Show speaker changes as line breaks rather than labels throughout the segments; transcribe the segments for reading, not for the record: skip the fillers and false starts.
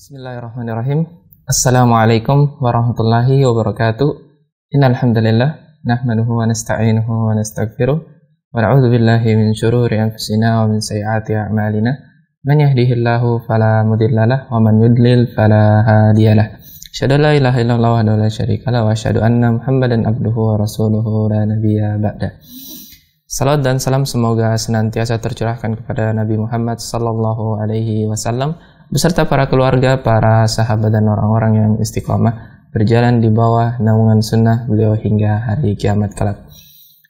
Bismillahirrahmanirrahim. Assalamualaikum warahmatullahi wabarakatuh. Innal hamdalillah nahmaduhu wa nasta'inuhu wa nastaghfiruh wa na'udzu billahi min syururi anfusina wa min sayyiati a'malina. Man yahdihillahu fala mudhillalah wa man yudlil fala hadiyalah. Asyhadu an la ilaha illallah wahdahu la syarikalah wa asyhadu anna Muhammadan abduhu wa rasuluhu la nabiyya ba'da. Salam dan salam semoga senantiasa tercurahkan kepada Nabi Muhammad sallallahu alaihi wasallam beserta para keluarga, para sahabat dan orang-orang yang istiqomah berjalan di bawah naungan sunnah beliau hingga hari kiamat kelak.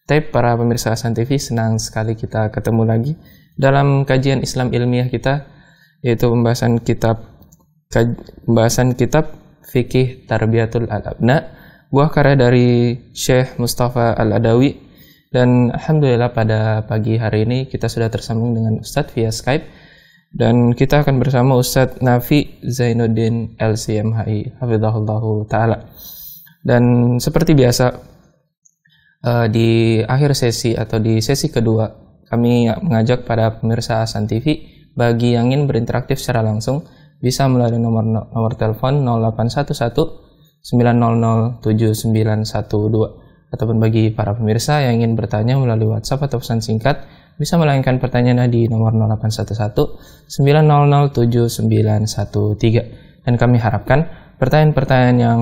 Para pemirsa Hasan TV, senang sekali kita ketemu lagi dalam kajian Islam ilmiah kita, yaitu pembahasan kitab Fikih Tarbiyatul Al-Abna, buah karya dari Syekh Mustafa Al-Adawi. Dan alhamdulillah pada pagi hari ini kita sudah tersambung dengan Ustadz via Skype. Dan kita akan bersama Ustadz Nafi Zainuddin LCMHI hafizahullahu ta'ala. Dan seperti biasa di akhir sesi atau di sesi kedua, kami mengajak pada pemirsa Hasan TV bagi yang ingin berinteraktif secara langsung bisa melalui nomor telepon 0811 900 7912, ataupun bagi para pemirsa yang ingin bertanya melalui WhatsApp atau pesan singkat bisa melayangkan pertanyaannya di nomor 0811 900 7913. Dan kami harapkan pertanyaan-pertanyaan yang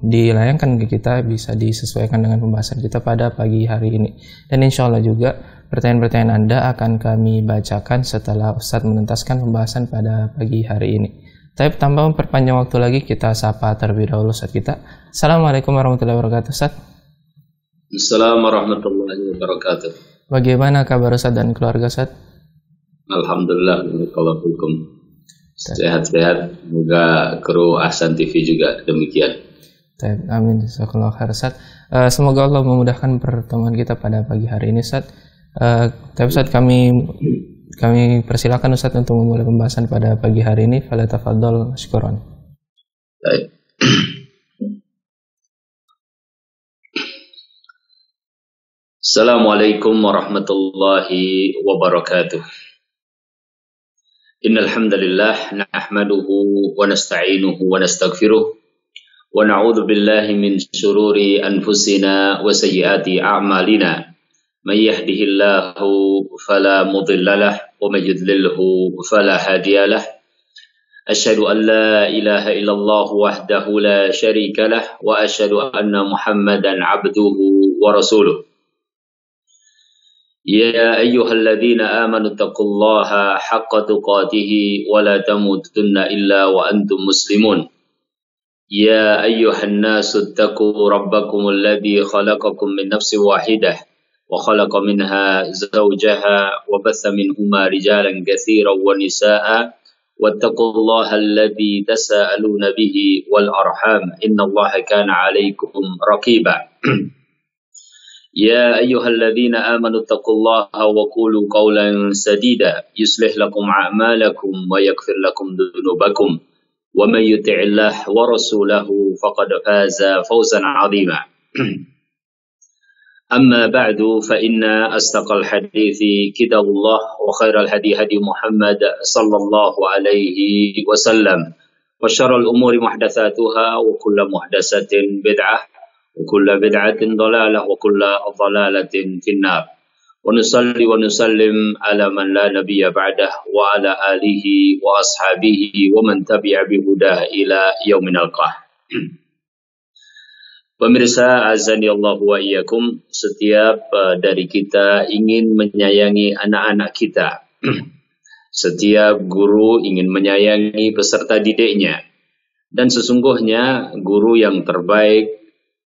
dilayangkan ke kita bisa disesuaikan dengan pembahasan kita pada pagi hari ini. Dan insya Allah juga pertanyaan-pertanyaan Anda akan kami bacakan setelah Ustadz menuntaskan pembahasan pada pagi hari ini. Tapi tanpa memperpanjang waktu lagi, kita sapa terlebih dahulu Ustadz kita. Assalamualaikum warahmatullahi wabarakatuh Ustadz.
Assalamualaikum warahmatullahi wabarakatuh.
Bagaimana kabar Ustadz dan keluarga Ustadz?
Alhamdulillah, waalaikumsalam. Sehat-sehat. Semoga kru Hasan TV juga demikian.
Amin. Jazakallahu khair Ustadz. Semoga Allah memudahkan pertemuan kita pada pagi hari ini Ustadz. Tapi Ustadz, kami persilakan Ustadz untuk memulai pembahasan pada pagi hari ini. Falyatafaddal syukran.
Baik. Assalamualaikum warahmatullahi wabarakatuh. Innal hamdalillah nahmaduhu wa nasta'inuhu wa nastaghfiruh wa na'udzu billahi min shururi anfusina wa sayyiati a'malina. May yahdihillahu fala mudhillalah wa may yudlilhu fala hadiyalah. Asyhadu an la ilaha illallah wahdahu la syarikalah wa asyhadu anna Muhammadan abduhu wa rasuluh. يا أيها الذين آمنوا اتقوا الله حق تقاته ولا تموتن إلا وأنتم مسلمون يا أيها الناس اتقوا ربكم الذي خلقكم من نفس واحدة وخلق منها زوجها وبث منهما رجالا كثيرا ونساء واتقوا الله الذي تساءلون به والأرحام إن الله كان عليكم رقيبا يا أيها الذين آمنوا اتقوا الله وقولوا قولا سديدا يصلح لكم أعمالكم ويغفر لكم ذنوبكم ومن يطع الله ورسوله فقد فاز فوزا عظيما أما بعد فإن أصدق الحديث كتاب الله وخير الهدي هدي محمد صلى الله عليه وسلم وشر الأمور محدثاتها وكل محدثة بدعة وكل بدعة ضلالة وكل ضلالة في النار ونصلي ونسلم على من لا نبي بعده وعلى آله وأصحابه ومن تبع بهداه إلى يوم نلقاه. Pemirsa azani Allah wa iyyakum, setiap dari kita ingin menyayangi anak-anak kita. Setiap guru ingin menyayangi peserta didiknya. Dan sesungguhnya guru yang terbaik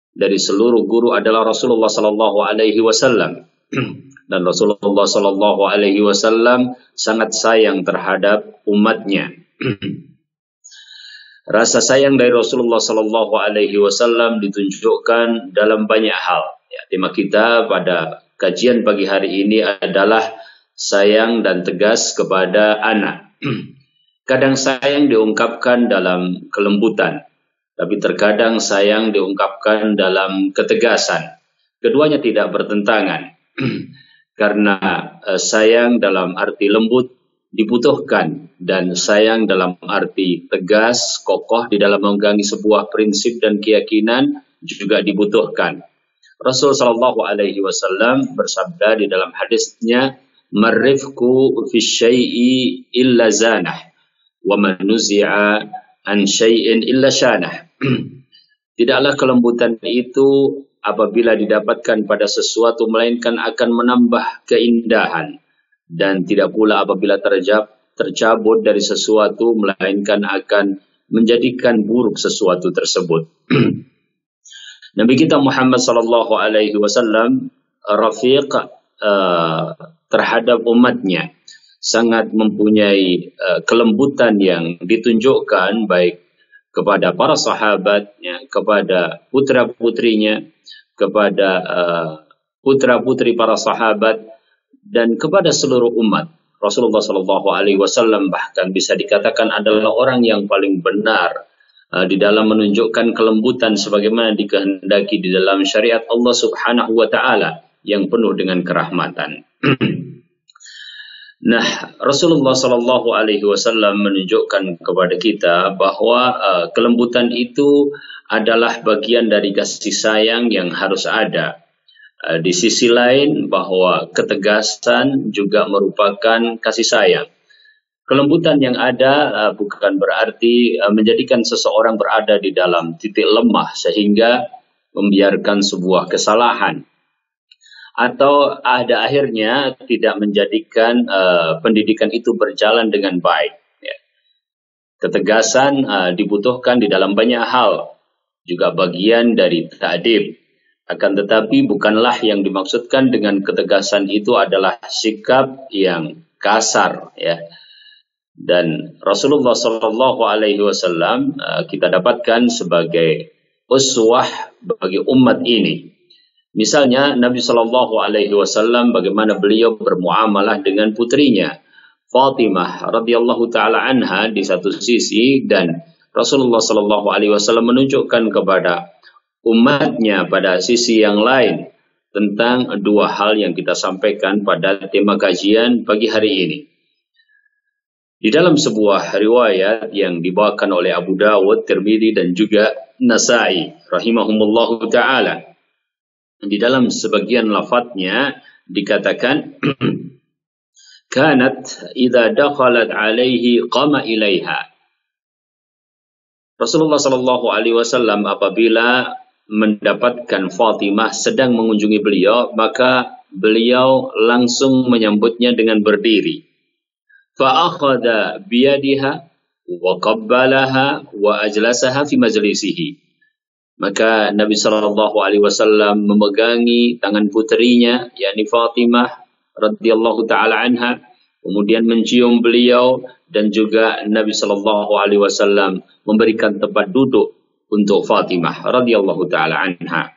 dari seluruh guru adalah Rasulullah sallallahu alaihi wasallam. Dan Rasulullah sallallahu alaihi wasallam sangat sayang terhadap umatnya. Rasa sayang dari Rasulullah sallallahu alaihi wasallam ditunjukkan dalam banyak hal. Ya, tema kita pada kajian pagi hari ini adalah sayang dan tegas kepada anak. Kadang sayang diungkapkan dalam kelembutan, tapi terkadang sayang diungkapkan dalam ketegasan. Keduanya tidak bertentangan. Karena sayang dalam arti lembut dibutuhkan, dan sayang dalam arti tegas, kokoh di dalam memegangi sebuah prinsip dan keyakinan juga dibutuhkan. Rasul Shallallahu Alaihi Wasallam bersabda di dalam hadisnya, "Marifku fi syai'i illa zanah, wa man nuzi'a an syai'in illa syanah." Tidaklah kelembutan itu apabila didapatkan pada sesuatu melainkan akan menambah keindahan, dan tidak pula apabila tercabut dari sesuatu melainkan akan menjadikan buruk sesuatu tersebut. Nabi kita Muhammad sallallahu alaihi wasallam rafiq terhadap umatnya, sangat mempunyai kelembutan yang ditunjukkan baik kepada para sahabat, ya, kepada putra-putrinya, kepada putra-putri para sahabat, dan kepada seluruh umat. Rasulullah sallallahu alaihi wasallam bahkan bisa dikatakan adalah orang yang paling benar di dalam menunjukkan kelembutan sebagaimana dikehendaki di dalam syariat Allah Subhanahu wa taala yang penuh dengan kerahmatan. Nah, Rasulullah sallallahu alaihi wasallam menunjukkan kepada kita bahwa kelembutan itu adalah bagian dari kasih sayang yang harus ada. Di sisi lain bahwa ketegasan juga merupakan kasih sayang. Kelembutan yang ada bukan berarti menjadikan seseorang berada di dalam titik lemah sehingga membiarkan sebuah kesalahan, atau ada akhirnya tidak menjadikan pendidikan itu berjalan dengan baik. Ya. Ketegasan dibutuhkan di dalam banyak hal, juga bagian dari ta'dib. Akan tetapi bukanlah yang dimaksudkan dengan ketegasan itu adalah sikap yang kasar, ya. Dan Rasulullah Shallallahu Alaihi Wasallam kita dapatkan sebagai uswah bagi umat ini. Misalnya Nabi Shallallahu Alaihi Wasallam bagaimana beliau bermuamalah dengan putrinya Fatimah radhiyallahu taala anha di satu sisi, dan Rasulullah Shallallahu Alaihi Wasallam menunjukkan kepada umatnya pada sisi yang lain tentang dua hal yang kita sampaikan pada tema kajian pagi hari ini. Di dalam sebuah riwayat yang dibawakan oleh Abu Dawud, Tirmidzi dan juga Nasa'i rahimahumullahu ta'ala, di dalam sebagian lafadznya dikatakan kanat idza dakhalat alaihi qama ilaiha. Rasulullah sallallahu alaihi wasallam apabila mendapatkan Fatimah sedang mengunjungi beliau, maka beliau langsung menyambutnya dengan berdiri. Fa'akhadha biyadiha wa qabbalaha wa ajlasaha fi majlisihi. Maka Nabi sallallahu alaihi wasallam memegangi tangan putrinya, yakni Fatimah radhiyallahu taala anha, kemudian mencium beliau, dan juga Nabi sallallahu alaihi wasallam memberikan tempat duduk untuk Fatimah radhiyallahu taala anha.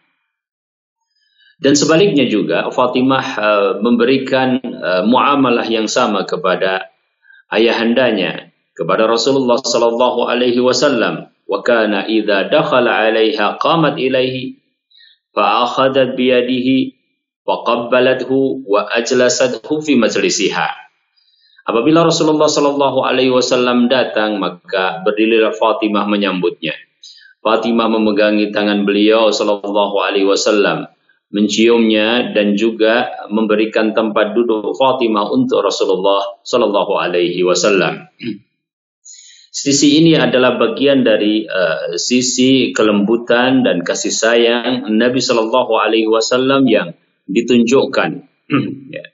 Dan sebaliknya juga Fatimah memberikan muamalah yang sama kepada ayahandanya, kepada Rasulullah sallallahu alaihi wasallam. Wa kana idza dakhala 'alaiha qamat ilaihi fa akhadhat bi yadihi wa qabbalathu wa ajlasathu fi majlisiha. Apabila Rasulullah sallallahu alaihi wasallam datang, maka berdirilah Fatimah menyambutnya. Fatimah memegangi tangan beliau sallallahu alaihi wasallam, menciumnya, dan juga memberikan tempat duduk Fatimah untuk Rasulullah sallallahu alaihi wasallam. Sisi ini adalah bagian dari sisi kelembutan dan kasih sayang Nabi sallallahu alaihi wasallam yang ditunjukkan. Ya.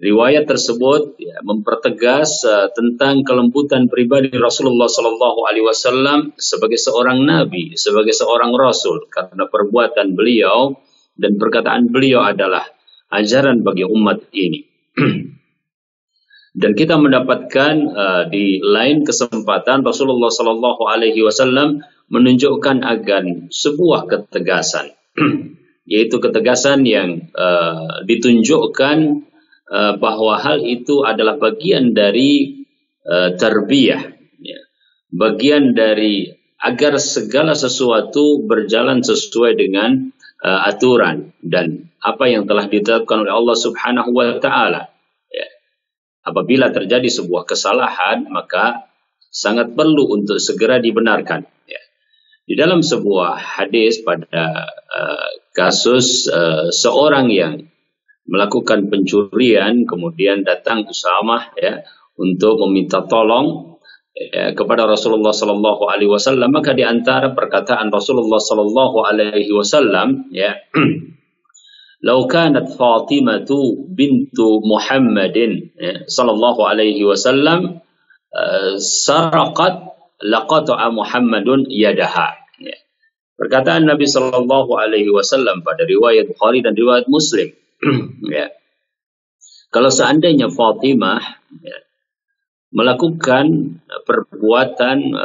Riwayat tersebut mempertegas tentang kelembutan pribadi Rasulullah sallallahu alaihi wasallam sebagai seorang nabi, sebagai seorang rasul, karena perbuatan beliau dan perkataan beliau adalah ajaran bagi umat ini. Dan kita mendapatkan di lain kesempatan Rasulullah sallallahu alaihi wasallam menunjukkan akan sebuah ketegasan, yaitu ketegasan yang ditunjukkan bahwa hal itu adalah bagian dari tarbiyah, ya. Bagian dari agar segala sesuatu berjalan sesuai dengan aturan dan apa yang telah ditetapkan oleh Allah Subhanahu wa taala. apabila terjadi sebuah kesalahan, maka sangat perlu untuk segera dibenarkan. Ya. Di dalam sebuah hadis pada kasus seorang yang melakukan pencurian, kemudian datang Usamah ya untuk meminta tolong kepada Rasulullah Sallallahu Alaihi Wasallam, maka di antara perkataan Rasulullah Sallallahu Alaihi Wasallam, ya, "Lau kanat Fatimatu bintu Muhammadin Sallallahu Alaihi Wasallam saraqat laqata'a Muhammadun yadaha." Ya. Perkataan Nabi Sallallahu Alaihi Wasallam pada riwayat Bukhari dan riwayat Muslim. Ya. Kalau seandainya Fatimah ya, melakukan perbuatan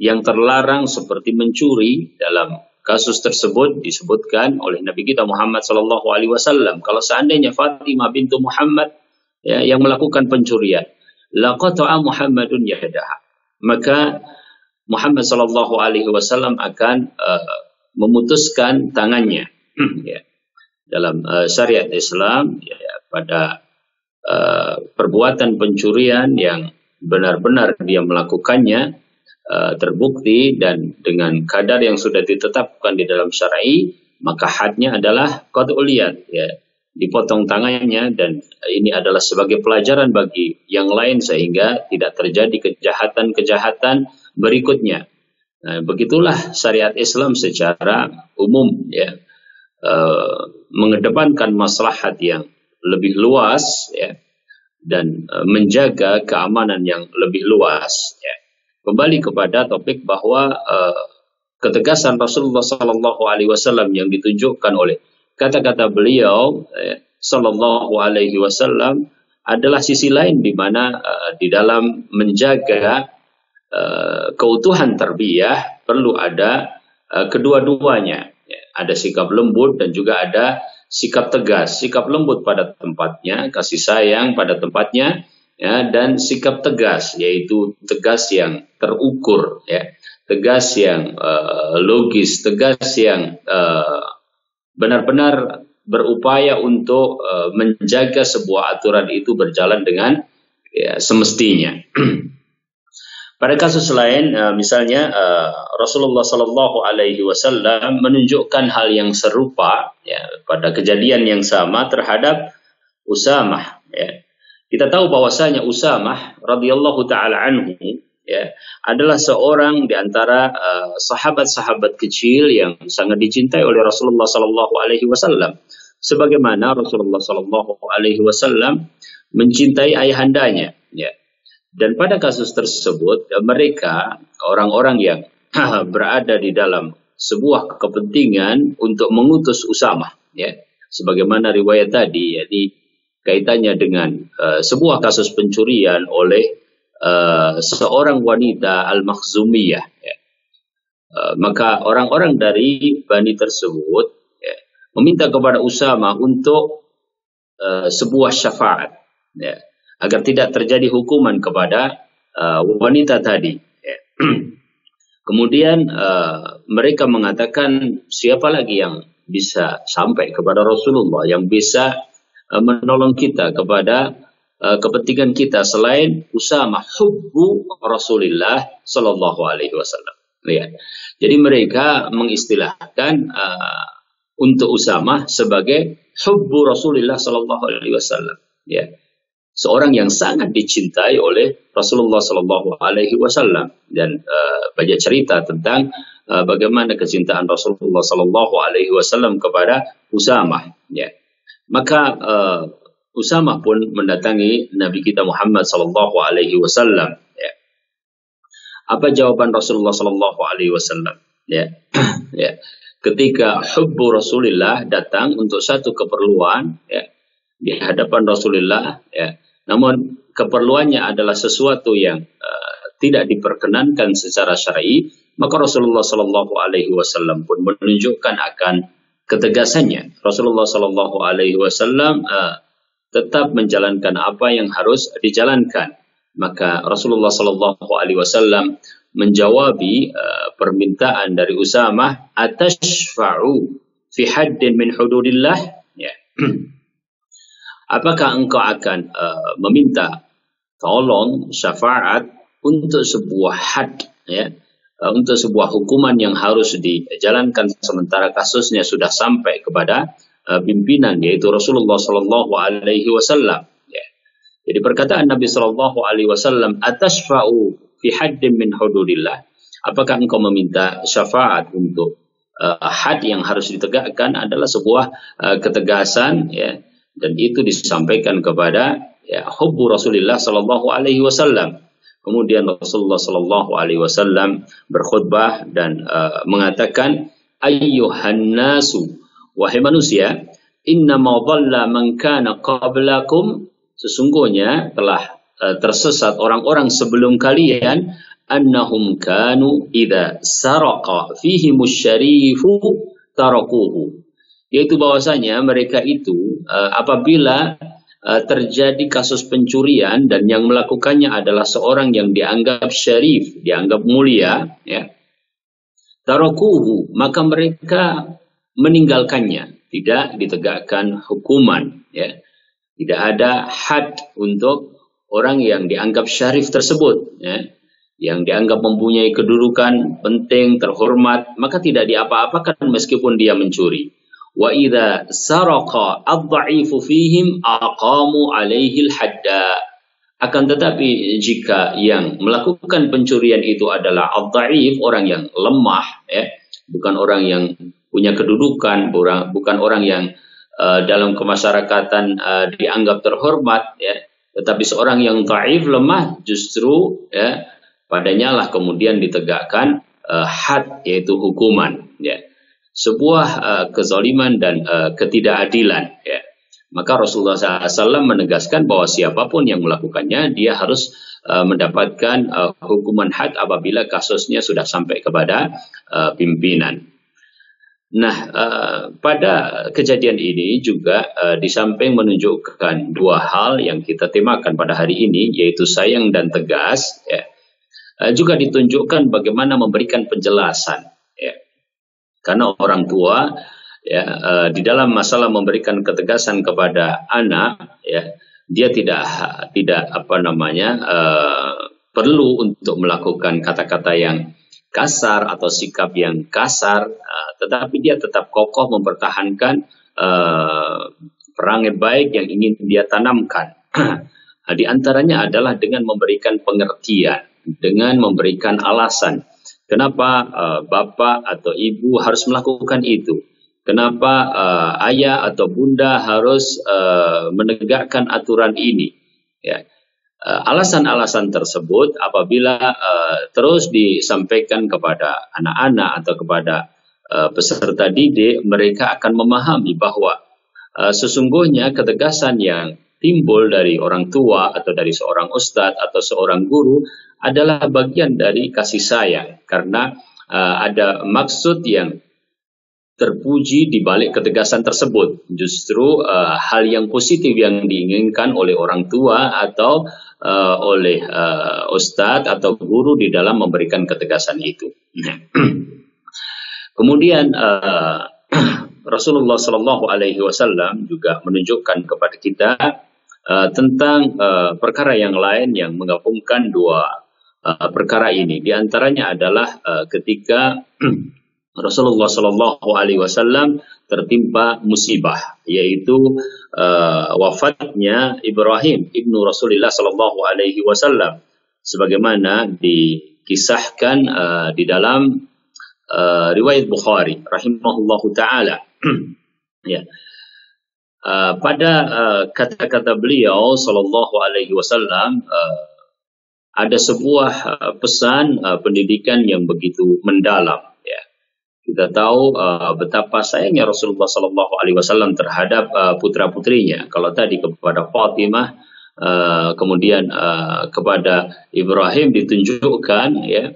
yang terlarang seperti mencuri, dalam kasus tersebut disebutkan oleh Nabi kita Muhammad Sallallahu Alaihi Wasallam, kalau seandainya Fatimah bintu Muhammad ya, yang melakukan pencurian, laqata'a Muhammadun yadaha, maka Muhammad Sallallahu Alaihi Wasallam akan memutuskan tangannya. Ya. Dalam syariat Islam ya, pada perbuatan pencurian yang benar-benar dia melakukannya terbukti dan dengan kadar yang sudah ditetapkan di dalam syar'i, maka hadnya adalah qat'ul yad, ya, dipotong tangannya, dan ini adalah sebagai pelajaran bagi yang lain sehingga tidak terjadi kejahatan-kejahatan berikutnya. Nah, begitulah syariat Islam secara umum ya, mengedepankan maslahat yang lebih luas ya, dan menjaga keamanan yang lebih luas ya. Kembali kepada topik bahwa ketegasan Rasulullah Sallallahu Alaihi Wasallam yang ditunjukkan oleh kata-kata beliau Sallallahu Alaihi Wasallam adalah sisi lain di mana di dalam menjaga keutuhan tarbiyah perlu ada kedua-duanya. Ada sikap lembut dan juga ada sikap tegas. Sikap lembut pada tempatnya, kasih sayang pada tempatnya, ya, dan sikap tegas, yaitu tegas yang terukur, ya, tegas yang logis, tegas yang benar-benar berupaya untuk menjaga sebuah aturan itu berjalan dengan ya, semestinya. Pada kasus lain, misalnya Rasulullah Sallallahu Alaihi Wasallam menunjukkan hal yang serupa ya, pada kejadian yang sama terhadap Usamah. Ya. Kita tahu bahwasanya Usamah radhiyallahu taala anhu ya, adalah seorang di antara sahabat-sahabat kecil yang sangat dicintai oleh Rasulullah Sallallahu Alaihi Wasallam. Sebagaimana Rasulullah Sallallahu Alaihi Wasallam mencintai ayahandanya. Ya. Dan pada kasus tersebut, mereka orang-orang yang berada di dalam sebuah kepentingan untuk mengutus Usamah, ya, sebagaimana riwayat tadi, jadi kaitannya dengan sebuah kasus pencurian oleh seorang wanita Al-Makhzumiyah. Ya. Maka orang-orang dari Bani tersebut ya, meminta kepada Usamah untuk sebuah syafaat. Ya, agar tidak terjadi hukuman kepada wanita tadi. Ya. Kemudian mereka mengatakan siapa lagi yang bisa sampai kepada Rasulullah, yang bisa menolong kita kepada kepentingan kita selain Usamah, hubbu Rasulillah Sallallahu Alaihi Wasallam. Ya. Jadi mereka mengistilahkan untuk Usamah sebagai hubbu Rasulillah Sallallahu Alaihi Wasallam. Ya. Seorang yang sangat dicintai oleh Rasulullah Sallallahu Alaihi Wasallam, dan banyak cerita tentang bagaimana kecintaan Rasulullah Sallallahu Alaihi Wasallam kepada Usamah. Ya. Maka Usamah pun mendatangi Nabi kita Muhammad Sallallahu Alaihi Wasallam. Ya. Apa jawaban Rasulullah Sallallahu Alaihi Wasallam? Ya. Ya. Ketika hubbu Rasulillah datang untuk satu keperluan, ya, di hadapan Rasulullah, ya, namun keperluannya adalah sesuatu yang tidak diperkenankan secara syar'i, maka Rasulullah Sallallahu Alaihi Wasallam pun menunjukkan akan ketegasannya. Rasulullah Sallallahu Alaihi Wasallam tetap menjalankan apa yang harus dijalankan. Maka Rasulullah Sallallahu Alaihi Wasallam menjawabi permintaan dari Usamah, atashfa'u fi haddin min hududillah. Ya. apakah engkau akan meminta tolong syafaat untuk sebuah had, ya, untuk sebuah hukuman yang harus dijalankan sementara kasusnya sudah sampai kepada pimpinan, yaitu Rasulullah Sallallahu Alaihi Wasallam. Ya. Jadi perkataan Nabi Sallallahu Alaihi Wasallam, atashfa'u fi haddin min hududillah. Apakah engkau meminta syafaat untuk had yang harus ditegakkan, adalah sebuah ketegasan, ya, dan itu disampaikan kepada hubbu Rasulullah Sallallahu Alaihi Wasallam. Kemudian Rasulullah Sallallahu Alaihi Wasallam berkhutbah dan mengatakan, ayyuhan nasu, wahai manusia, innama dhalla man kana qablakum, sesungguhnya telah tersesat orang-orang sebelum kalian, annahum kanu idza saraqa fihimus syarifu tarakuhu, yaitu bahwasanya mereka itu apabila terjadi kasus pencurian dan yang melakukannya adalah seorang yang dianggap syarif, dianggap mulia, ya, tarakuhu, maka mereka meninggalkannya, tidak ditegakkan hukuman, ya. Tidak ada had untuk orang yang dianggap syarif tersebut, ya, yang dianggap mempunyai kedudukan penting, terhormat, maka tidak diapa-apakan meskipun dia mencuri. Wa idza saraqa ad-dha'ifu fihim aqamu 'alaihi al-hadda. Akan tetapi jika yang melakukan pencurian itu adalah ad-dha'if, orang yang lemah, ya, bukan orang yang punya kedudukan, bukan orang yang dalam kemasyarakatan dianggap terhormat, ya, tetapi seorang yang dhaif, lemah, justru, ya, padanya lah kemudian ditegakkan had, yaitu hukuman, ya, sebuah kezaliman dan ketidakadilan, ya. Maka Rasulullah SAW menegaskan bahwa siapapun yang melakukannya, dia harus mendapatkan hukuman had apabila kasusnya sudah sampai kepada pimpinan. Nah, pada kejadian ini juga di samping menunjukkan dua hal yang kita temakan pada hari ini, yaitu sayang dan tegas, ya, juga ditunjukkan bagaimana memberikan penjelasan, ya. Karena orang tua, ya, di dalam masalah memberikan ketegasan kepada anak, ya, dia tidak perlu untuk melakukan kata-kata yang kasar atau sikap yang kasar, tetapi dia tetap kokoh mempertahankan perangai baik yang ingin dia tanamkan. Di antaranya adalah dengan memberikan pengertian, dengan memberikan alasan kenapa bapak atau ibu harus melakukan itu, kenapa ayah atau bunda harus menegakkan aturan ini, ya. Alasan-alasan tersebut apabila terus disampaikan kepada anak-anak atau kepada peserta didik, mereka akan memahami bahwa sesungguhnya ketegasan yang timbul dari orang tua atau dari seorang ustadz atau seorang guru adalah bagian dari kasih sayang, karena ada maksud yang terpuji di balik ketegasan tersebut. Justru hal yang positif yang diinginkan oleh orang tua atau oleh ustadz atau guru di dalam memberikan ketegasan itu. Kemudian Rasulullah Sallallahu Alaihi Wasallam juga menunjukkan kepada kita tentang perkara yang lain yang menggabungkan dua perkara ini. Di antaranya adalah ketika Rasulullah Sallallahu Alaihi Wasallam tertimpa musibah, yaitu wafatnya Ibrahim ibnu Rasulullah Sallallahu Alaihi Wasallam, sebagaimana dikisahkan di dalam riwayat Bukhari, rahimahullahu taala. Ya. Pada kata-kata beliau Sallallahu Alaihi Wasallam ada sebuah pesan pendidikan yang begitu mendalam. Ya. Kita tahu betapa sayangnya Rasulullah Sallallahu Alaihi Wasallam terhadap putra-putrinya. Kalau tadi kepada Fatimah, kemudian kepada Ibrahim ditunjukkan, ya,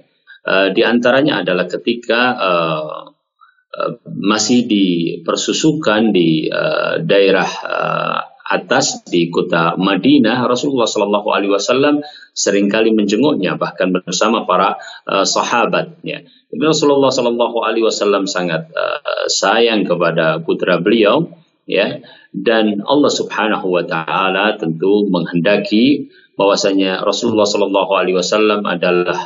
di antaranya adalah ketika masih dipersusukan di daerah atas di kota Madinah, Rasulullah Sallallahu Alaihi Wasallam seringkali menjenguknya, bahkan bersama para sahabat. Ya. Rasulullah Sallallahu Alaihi Wasallam sangat sayang kepada putra beliau, ya, dan Allah Subhanahu wa taala tentu menghendaki bahwasanya Rasulullah sallallahu alaihi wasallam adalah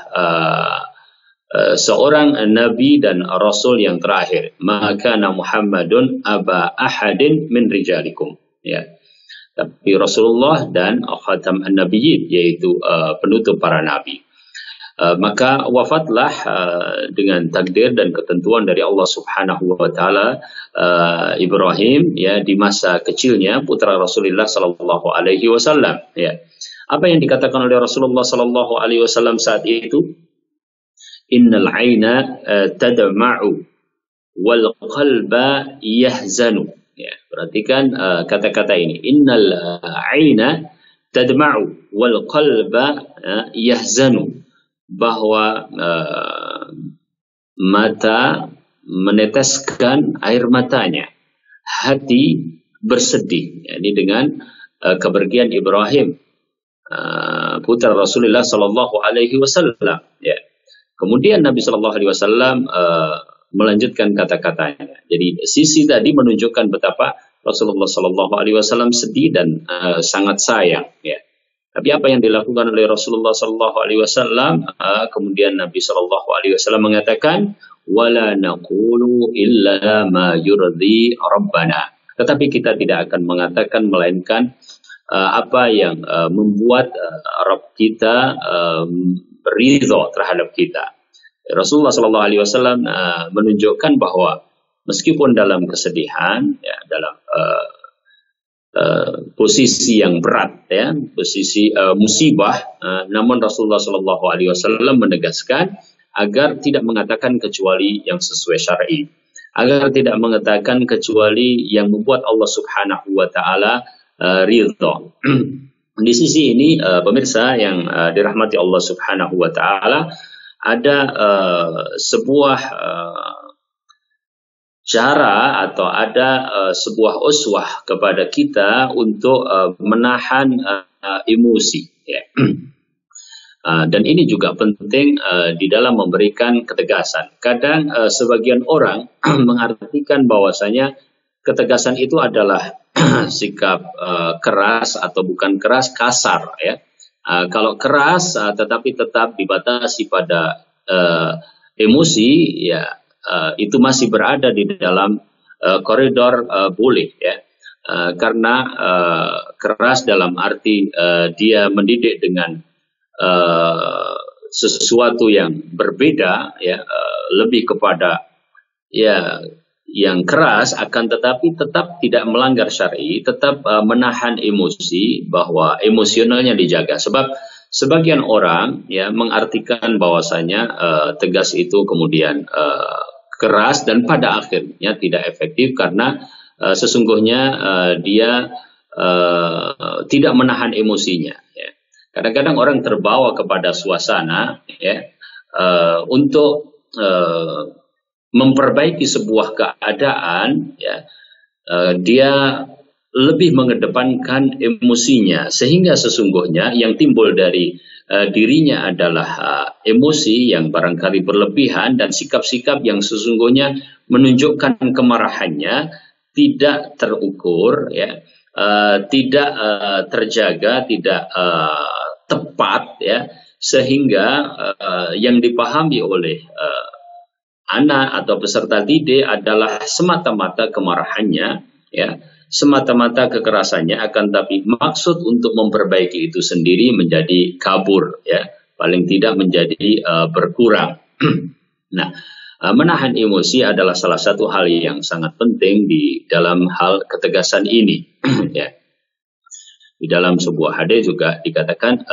seorang nabi dan rasul yang terakhir. Maka Muhammadun aba ahadin min rijalikum, ya. Tapi Rasulullah dan khatam an-nabiyyin, yaitu penutup para nabi. Maka wafatlah dengan takdir dan ketentuan dari Allah Subhanahu wa taala Ibrahim, ya, di masa kecilnya, putra Rasulullah sallallahu alaihi wasallam, ya. Apa yang dikatakan oleh Rasulullah sallallahu alaihi wasallam saat itu? Innal aina tadma'u wal qalba yahzanu. Ya, perhatikan kata-kata ini. Innal aina tadma'u wal qalba yahzanu. Bahwa mata meneteskan air matanya, hati bersedih. Ini dengan kepergian Ibrahim, putra Rasulullah sallallahu alaihi wasallam, ya. Kemudian Nabi Shallallahu Alaihi Wasallam melanjutkan kata-katanya. Jadi sisi tadi menunjukkan betapa Rasulullah Shallallahu Alaihi Wasallam sedih dan sangat sayang. Ya. Tapi apa yang dilakukan oleh Rasulullah Shallallahu Alaihi Wasallam? Kemudian Nabi Shallallahu Alaihi Wasallam mengatakan, "Wala naqulu illa ma yurdi Rabbana." Tetapi kita tidak akan mengatakan melainkan apa yang membuat Rabb kita ridho terhadap kita. Rasulullah Sallallahu Alaihi Wasallam menunjukkan bahwa meskipun dalam kesedihan, ya, dalam posisi yang berat, ya, posisi musibah, namun Rasulullah Sallallahu Alaihi Wasallam menegaskan agar tidak mengatakan kecuali yang sesuai syar'i, agar tidak mengatakan kecuali yang membuat Allah Subhanahu Wa Taala ridho. Di sisi ini, pemirsa yang dirahmati Allah Subhanahu wa taala, ada sebuah cara atau ada sebuah uswah kepada kita untuk menahan emosi, ya. Dan ini juga penting di dalam memberikan ketegasan. Kadang sebagian orang mengartikan bahwasanya ketegasan itu adalah sikap keras atau bukan keras, kasar, ya. Kalau keras tetapi tetap dibatasi pada emosi, ya, itu masih berada di dalam koridor boleh, ya. Karena keras dalam arti dia mendidik dengan sesuatu yang berbeda, ya, lebih kepada, ya, yang keras, akan tetapi tetap tidak melanggar syar'i, tetap menahan emosi, bahwa emosionalnya dijaga. Sebab sebagian orang, ya, mengartikan bahwasanya tegas itu kemudian keras dan pada akhirnya tidak efektif karena sesungguhnya dia tidak menahan emosinya, ya. Kadang-kadang orang terbawa kepada suasana, ya, untuk memperbaiki sebuah keadaan, ya, dia lebih mengedepankan emosinya, sehingga sesungguhnya yang timbul dari dirinya adalah emosi yang barangkali berlebihan dan sikap-sikap yang sesungguhnya menunjukkan kemarahannya tidak terukur, ya, tidak terjaga, tidak tepat, ya, sehingga yang dipahami oleh anak atau peserta didik adalah semata-mata kemarahannya, ya, semata-mata kekerasannya, akan tapi maksud untuk memperbaiki itu sendiri menjadi kabur, ya, paling tidak menjadi berkurang. Nah, menahan emosi adalah salah satu hal yang sangat penting di dalam hal ketegasan ini. Ya. Di dalam sebuah hadis juga dikatakan,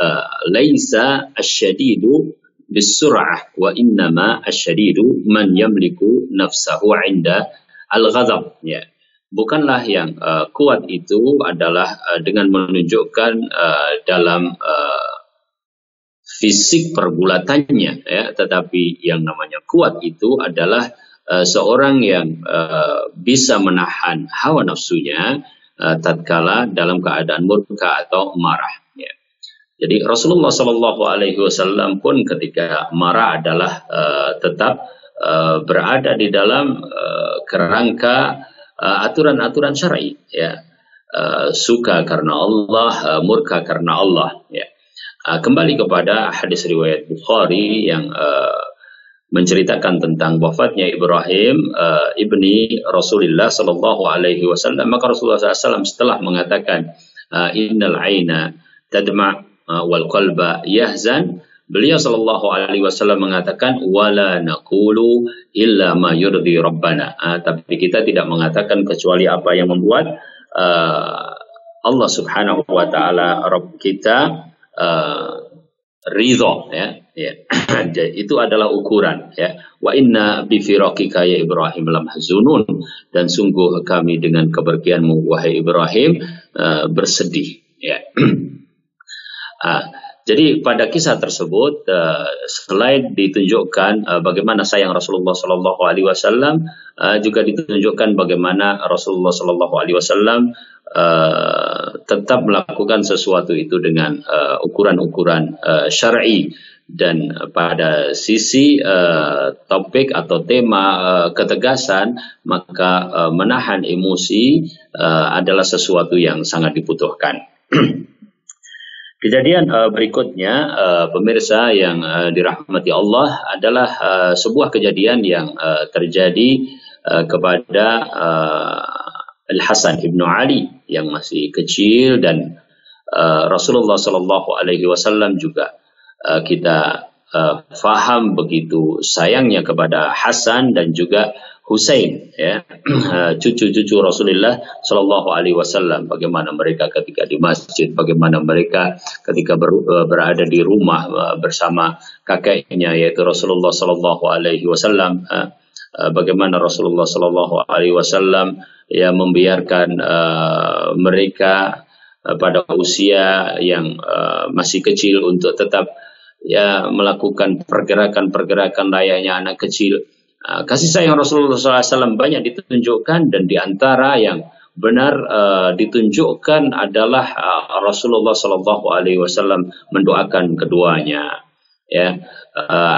laisa asyadidu bisur'ah wa innama asyadidu man yamliku nafsahu 'inda al-ghadab, ya. Bukanlah yang kuat itu adalah dengan menunjukkan dalam fisik pergulatannya, ya, tetapi yang namanya kuat itu adalah seorang yang bisa menahan hawa nafsunya tatkala dalam keadaan murka atau marah, ya. Jadi Rasulullah Shallallahu Alaihi Wasallam pun ketika marah adalah tetap berada di dalam kerangka aturan-aturan syar'i, ya. Suka karena Allah, murka karena Allah, ya. Kembali kepada hadis riwayat Bukhari yang menceritakan tentang wafatnya Ibrahim ibni Rasulullah Sallallahu Alaihi Wasallam, maka Rasulullah SAW setelah mengatakan innal aina tadma wal qalba yahzan, beliau Sallallahu Alaihi Wasallam mengatakan wala naqulu illa ma yurdi rabbana, tapi kita tidak mengatakan kecuali apa yang membuat Allah Subhanahu wa taala Rabb kita ridho, ya. Itu adalah ukuran, ya. Wa inna bi firaqika ya Ibrahim lamahzunun, dan sungguh kami dengan kepergianmu wahai Ibrahim bersedih, ya. Jadi pada kisah tersebut selain ditunjukkan bagaimana sayang Rasulullah Sallallahu Alaihi Wasallam, juga ditunjukkan bagaimana Rasulullah Sallallahu Alaihi Wasallam tetap melakukan sesuatu itu dengan ukuran-ukuran syar'i. Dan pada sisi topik atau tema ketegasan, maka menahan emosi adalah sesuatu yang sangat dibutuhkan. Kejadian berikutnya, pemirsa yang dirahmati Allah, adalah sebuah kejadian yang terjadi kepada Al-Hasan ibnu Ali yang masih kecil, dan Rasulullah Sallallahu Alaihi Wasallam juga kita faham begitu sayangnya kepada Hasan dan juga Husain, ya, cucu-cucu Rasulullah Sallallahu Alaihi Wasallam. Bagaimana mereka ketika di masjid, bagaimana mereka ketika berada di rumah bersama kakeknya yaitu Rasulullah Sallallahu Alaihi Wasallam. Bagaimana Rasulullah Sallallahu Alaihi Wasallam ya membiarkan mereka pada usia yang masih kecil untuk tetap ya melakukan pergerakan-pergerakan layaknya anak kecil. Kasih sayang Rasulullah SAW banyak ditunjukkan, dan diantara yang benar ditunjukkan adalah Rasulullah SAW mendoakan keduanya, ya,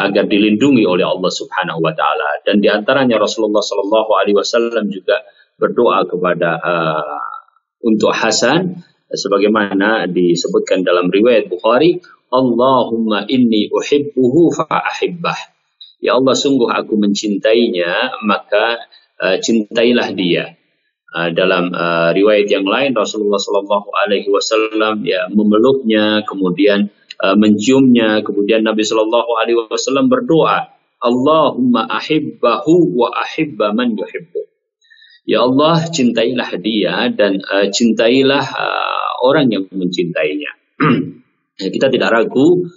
agar dilindungi oleh Allah Subhanahu Wa Taala. Dan diantaranya Rasulullah SAW juga berdoa kepada untuk Hasan, sebagaimana disebutkan dalam riwayat Bukhari, Allahumma inni uhibbuhu fa'ahibbah. Ya Allah, sungguh aku mencintainya, maka cintailah dia. Dalam riwayat yang lain, Rasulullah Sallallahu Alaihi Wasallam ya memeluknya, kemudian menciumnya, kemudian Nabi Sallallahu Alaihi Wasallam berdoa, Allahumma ahibbahu wa ahibba man yuhibbu. Ya Allah, cintailah dia dan cintailah orang yang mencintainya. Kita tidak ragu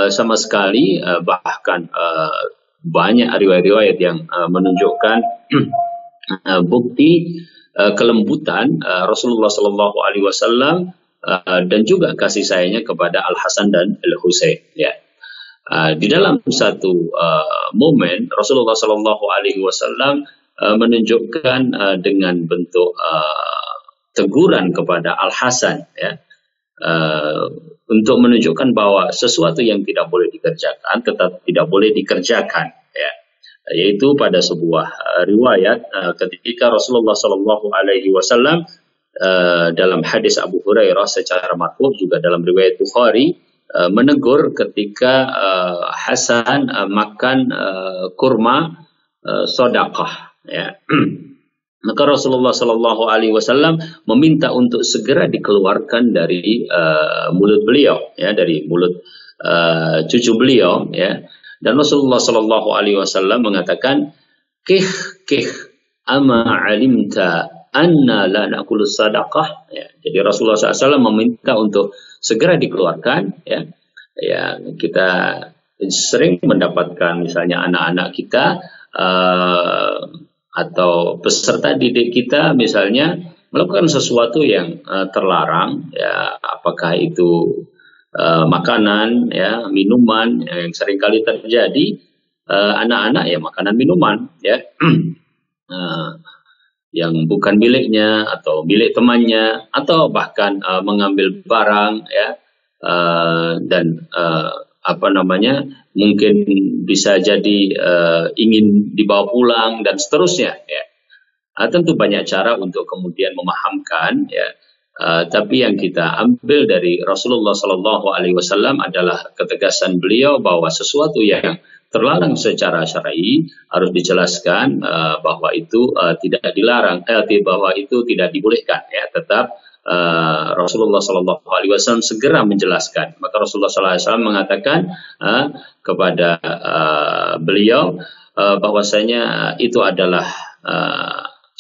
sama sekali, bahkan banyak riwayat-riwayat yang menunjukkan bukti kelembutan Rasulullah Sallallahu Alaihi Wasallam dan juga kasih sayangnya kepada Al Hasan dan Al Husain. Ya, di dalam satu momen Rasulullah Sallallahu Alaihi Wasallam menunjukkan dengan bentuk teguran kepada Al Hasan, ya, untuk menunjukkan bahwa sesuatu yang tidak boleh dikerjakan tetap tidak boleh dikerjakan, ya. Yaitu pada sebuah riwayat ketika Rasulullah Sallallahu Alaihi Wasallam dalam hadis Abu Hurairah secara marfu, juga dalam riwayat Bukhari, menegur ketika Hasan makan kurma sedekah, ya. Maka Rasulullah Sallallahu Alaihi Wasallam meminta untuk segera dikeluarkan dari mulut beliau, ya, dari mulut cucu beliau, ya. Dan Rasulullah Sallallahu Alaihi Wasallam mengatakan, kih ama alimta anna la nakulu sadaqah. Ya, jadi Rasulullah SAW meminta untuk segera dikeluarkan, ya. Ya, kita sering mendapatkan misalnya anak-anak kita atau peserta didik kita misalnya melakukan sesuatu yang terlarang, ya, apakah itu makanan, ya, minuman, yang seringkali terjadi anak-anak ya makanan minuman, ya, yang bukan miliknya atau milik temannya, atau bahkan mengambil barang, ya, dan mungkin bisa jadi ingin dibawa pulang dan seterusnya, ya. Tentu banyak cara untuk kemudian memahamkan, ya. Tapi yang kita ambil dari Rasulullah Sallallahu Alaihi Wasallam adalah ketegasan beliau bahwa sesuatu yang terlarang secara syar'i harus dijelaskan bahwa itu tidak dilarang, bahwa itu tidak dibolehkan. Ya, tetap Rasulullah Sallallahu Alaihi Wasallam segera menjelaskan. Maka Rasulullah Sallallahu Alaihi Wasallam mengatakan kepada beliau bahwasanya itu adalah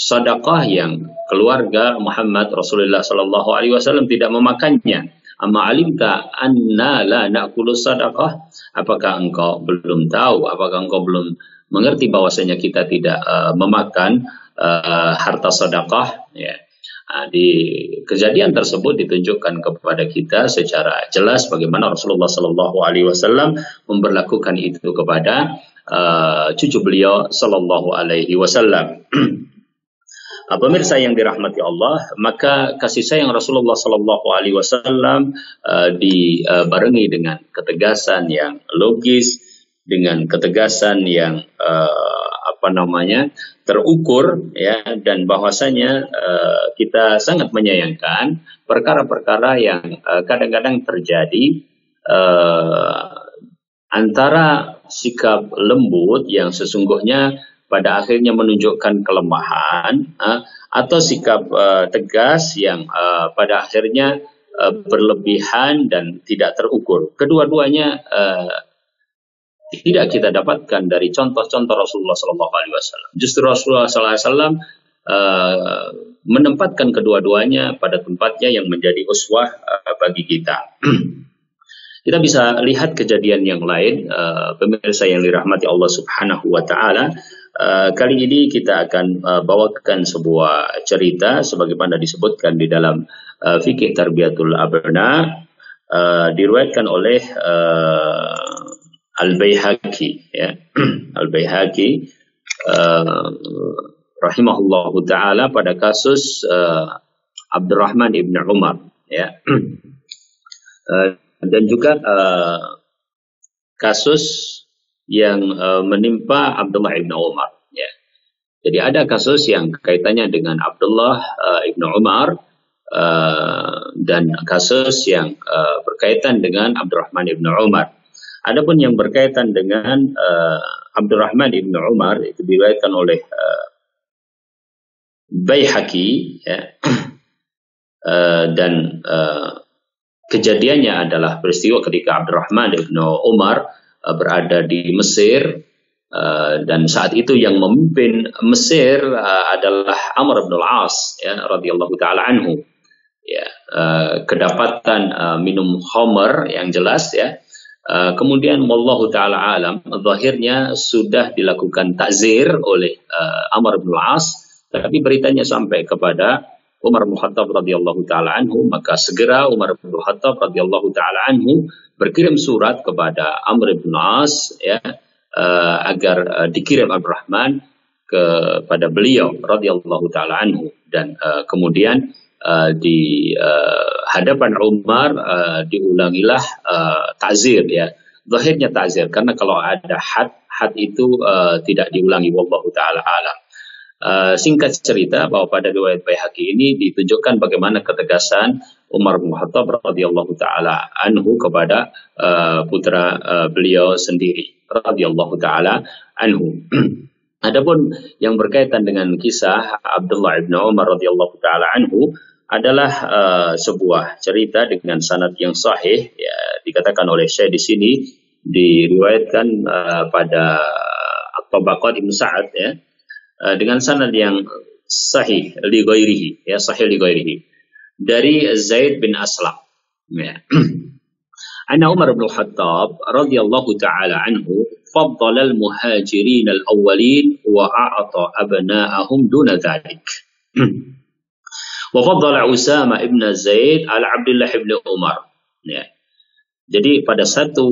sedekah yang keluarga Muhammad Rasulullah Sallallahu Alaihi Wasallam tidak memakannya. Amma alimta anna la na'kulu sadaqah? Apakah engkau belum tahu? Apakah engkau belum mengerti bahwasanya kita tidak memakan harta sedekah? Ya. Di kejadian tersebut ditunjukkan kepada kita secara jelas bagaimana Rasulullah Sallallahu Alaihi Wasallam memperlakukan itu kepada cucu beliau Sallallahu Alaihi Wasallam. Pemirsa yang dirahmati Allah, maka kasih sayang Rasulullah Sallallahu Alaihi Wasallam dibarengi dengan ketegasan yang logis, dengan ketegasan yang terukur, ya, dan bahwasanya kita sangat menyayangkan perkara-perkara yang kadang-kadang terjadi antara sikap lembut yang sesungguhnya pada akhirnya menunjukkan kelemahan atau sikap tegas yang pada akhirnya berlebihan dan tidak terukur. Kedua-duanya tidak kita dapatkan dari contoh-contoh Rasulullah Sallallahu Alaihi Wasallam. Justru Rasulullah Sallallahu Alaihi Wasallam menempatkan kedua-duanya pada tempatnya yang menjadi uswah bagi kita. Kita bisa lihat kejadian yang lain, pemirsa yang dirahmati Allah Subhanahu Wa Taala. Kali ini kita akan bawakan sebuah cerita sebagaimana disebutkan di dalam fikih Tarbiyatul Abna, diriwayatkan oleh Al-Baihaqi, ya. Al-Baihaqi rahimahullahu taala pada kasus Abdurrahman ibn Umar, ya. Dan juga kasus yang menimpa Abdullah ibn Umar, ya. Jadi ada kasus yang kaitannya dengan Abdullah ibn Umar dan kasus yang berkaitan dengan Abdurrahman ibn Umar. Adapun yang berkaitan dengan Abdurrahman ibn Umar itu diriwayatkan oleh Baihaqi, ya. Dan kejadiannya adalah peristiwa ketika Abdurrahman ibn Umar berada di Mesir, dan saat itu yang memimpin Mesir adalah Amr bin al-As, ya, radhiyallahu taala anhu. Ya, kedapatan minum khamr yang jelas, ya. Kemudian wallahu taala alam, zahirnya sudah dilakukan takzir oleh Amr bin al-As, tapi beritanya sampai kepada Umar bin Khattab radhiyallahu taala anhu, maka segera Umar bin Khattab radhiyallahu taala anhu berkirim surat kepada Amr bin As, ya, agar dikirim Abdurrahman kepada beliau radhiyallahu taala anhu, dan kemudian di hadapan Umar diulangilah ta'zir, ya. Zahirnya ta'zir karena kalau ada had itu tidak diulangi, wallahu taala alam. Singkat cerita bahwa pada riwayat Baihaqi ini ditunjukkan bagaimana ketegasan Umar bin Khattab radhiyallahu taala anhu kepada putra beliau sendiri radhiyallahu taala anhu. Adapun yang berkaitan dengan kisah Abdullah bin Umar radhiyallahu taala anhu adalah sebuah cerita dengan sanad yang sahih, ya, dikatakan oleh Syekh di sini diriwayatkan pada At-Tabaqat Ibnu Sa'ad, ya, dengan sanad yang sahih li ghairihi, ya, sahih li ghairihi, dari Zaid bin Aslam, ya. Anna Umar bin Khattab radhiyallahu taala anhu faddala al-muhajirin al-awwalin wa a'ata abna'ahum duna dhalik. Wa faddala Usama ibn Zaid ala Abdullah ibn Umar, ya. Jadi pada satu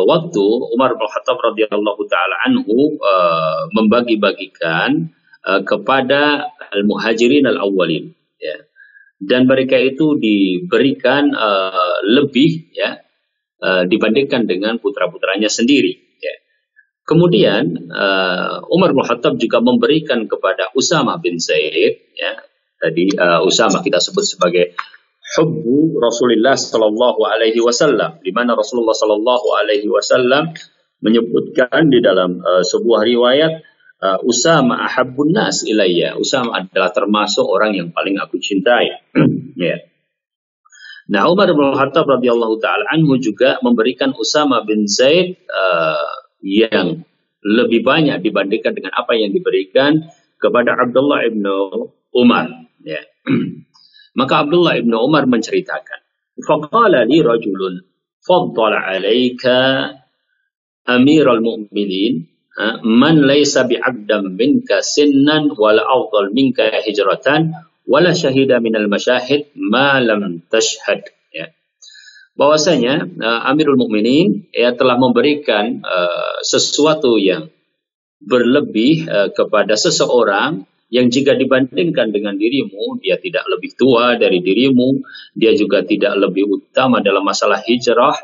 waktu Umar bin Khattab radhiyallahu taala anhu membagi-bagikan kepada al-muhajirin al-awwalin, ya. Dan mereka itu diberikan lebih, ya, dibandingkan dengan putra-putranya sendiri, ya. Kemudian Umar bin Khattab juga memberikan kepada Usamah bin Zaid, ya, tadi Usamah kita sebut sebagai hubbu Rasulullah sallallahu alaihi wasallam, di mana Rasulullah sallallahu alaihi wasallam menyebutkan di dalam sebuah riwayat, Usamah ahabbun nas ilayya, Usamah adalah termasuk orang yang paling aku cintai. Ya. Nah, Umar bin Khattab radhiyallahu taala anhu juga memberikan Usamah bin Zaid yang lebih banyak dibandingkan dengan apa yang diberikan kepada Abdullah ibn Umar. Ya. Maka Abdullah ibn Umar menceritakan, faqala li rajulun faddala alayka amiral mu'minin man laysa bi'abdan minka sinnan wala afdal minka hijratan wala syahida minal masyahid ma lam tashhad. Ya. Bahwasanya Amirul Mukminin telah memberikan sesuatu yang berlebih kepada seseorang yang jika dibandingkan dengan dirimu, dia tidak lebih tua dari dirimu, dia juga tidak lebih utama dalam masalah hijrah.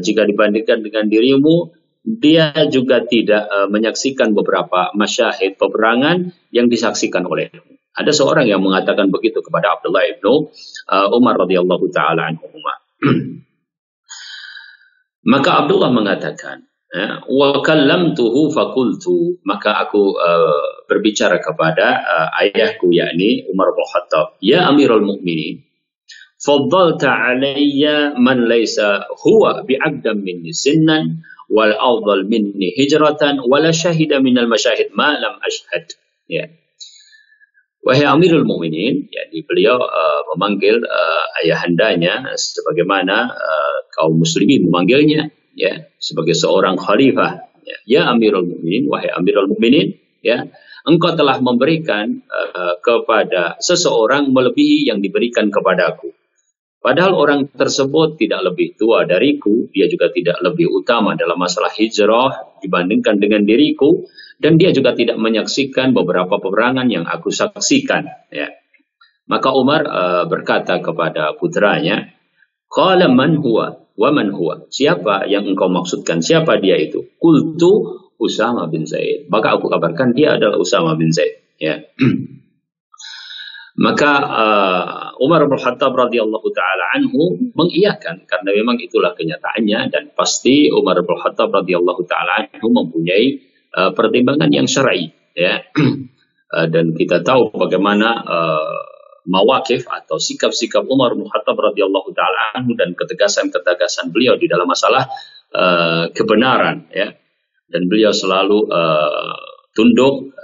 Jika dibandingkan dengan dirimu, dia juga tidak menyaksikan beberapa masyahid peperangan yang disaksikan olehmu. Ada seorang yang mengatakan begitu kepada Abdullah ibnu Umar radhiyallahu taala anhu. Maka Abdullah mengatakan, wa kallamtuhu fakultu, maka aku berbicara kepada ayahku, yakni Umar bin Khattab, ya Amirul Mukminin, faddalta alayya man laysa huwa bi'abdan minni sinnan wal afdal minni hijratan wala syahida minal masyahid ma lam ashhad. Ya. Wahai Amirul Mukminin, yakni beliau memanggil ayahandanya sebagaimana kaum muslimin memanggilnya, ya, sebagai seorang khalifah. Ya Amirul Mukminin, wahai Amirul Mukminin, ya, engkau telah memberikan kepada seseorang melebihi yang diberikan kepadaku. Padahal orang tersebut tidak lebih tua dariku, dia juga tidak lebih utama dalam masalah hijrah dibandingkan dengan diriku, dan dia juga tidak menyaksikan beberapa peperangan yang aku saksikan. Ya. Maka Umar berkata kepada putranya, qala man huwa wa man huwa, siapa yang engkau maksudkan, siapa dia itu? Qultu Usamah bin Zaid, maka aku kabarkan dia adalah Usamah bin Zaid. Ya. Maka Umar bin Khattab radhiyallahu taala anhu mengiyakan, karena memang itulah kenyataannya, dan pasti Umar bin Khattab radhiyallahu taala anhu mempunyai pertimbangan yang syar'i, ya. Dan kita tahu bagaimana mawakif atau sikap-sikap Umar bin Khattab radhiyallahu taala anhu dan ketegasan-ketegasan beliau di dalam masalah kebenaran, ya. Dan beliau selalu tunduk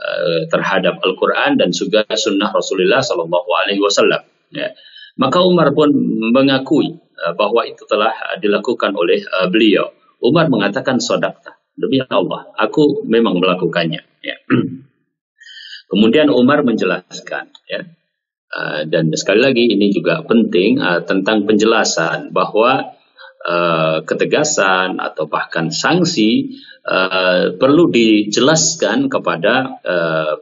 terhadap Al-Quran dan juga Sunnah Rasulullah Sallallahu Alaihi Wasallam. Ya. Maka Umar pun mengakui bahwa itu telah dilakukan oleh beliau. Umar mengatakan, sodakta, demi Allah, aku memang melakukannya. Ya. Kemudian Umar menjelaskan, ya, dan sekali lagi ini juga penting tentang penjelasan bahwa ketegasan atau bahkan sanksi perlu dijelaskan kepada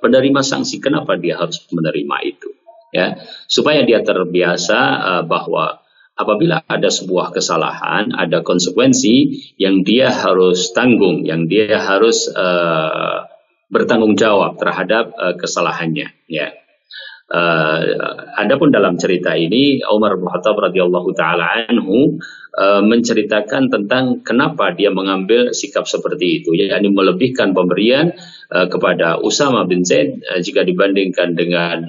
penerima sanksi kenapa dia harus menerima itu, ya, supaya dia terbiasa bahwa apabila ada sebuah kesalahan, ada konsekuensi yang dia harus tanggung, yang dia harus bertanggung jawab terhadap kesalahannya, ya. Adapun dalam cerita ini Umar bin Khattab radhiyallahu taala anhu menceritakan tentang kenapa dia mengambil sikap seperti itu, yakni melebihkan pemberian kepada Usamah bin Zaid jika dibandingkan dengan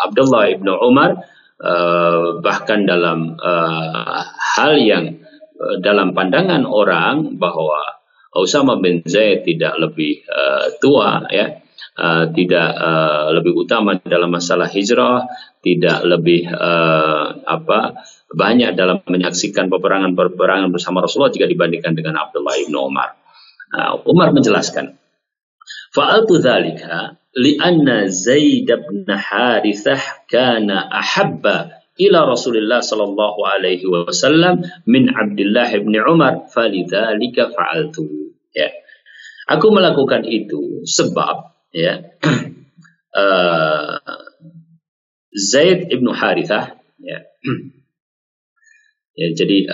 Abdullah ibnu Umar, bahkan dalam hal yang dalam pandangan orang bahwa Usamah bin Zaid tidak lebih tua, ya, tidak lebih utama dalam masalah hijrah, tidak lebih banyak dalam menyaksikan peperangan bersama Rasulullah jika dibandingkan dengan Abdullah ibn Umar. Umar menjelaskan, fa'altu dzalika li'anna Zaid bin Harithah kana ahabba ila Rasulillah sallallahu alaihi wasallam min Abdullah ibn Umar, falidzalika fa'altu. Ya. Aku melakukan itu sebab, ya, Zaid ibn Harithah, ya. Ya, jadi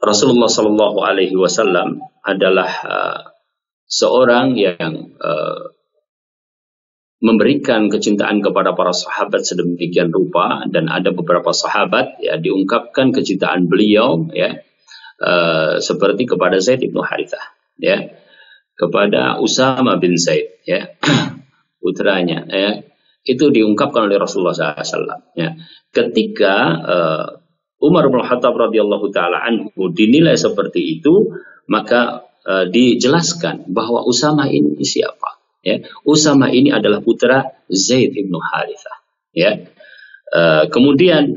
Rasulullah Shallallahu Alaihi Wasallam adalah seorang yang memberikan kecintaan kepada para sahabat sedemikian rupa, dan ada beberapa sahabat ya diungkapkan kecintaan beliau ya seperti kepada Zaid bin Harithah ya, kepada Usama bin Zaid ya putranya ya, itu diungkapkan oleh Rasulullah SAW ya. Ketika Umar bin Khattab radhiyallahu taala anhu dinilai seperti itu, maka dijelaskan bahwa Usama ini siapa ya. Usama ini adalah putra Zaid bin Harithah ya. Kemudian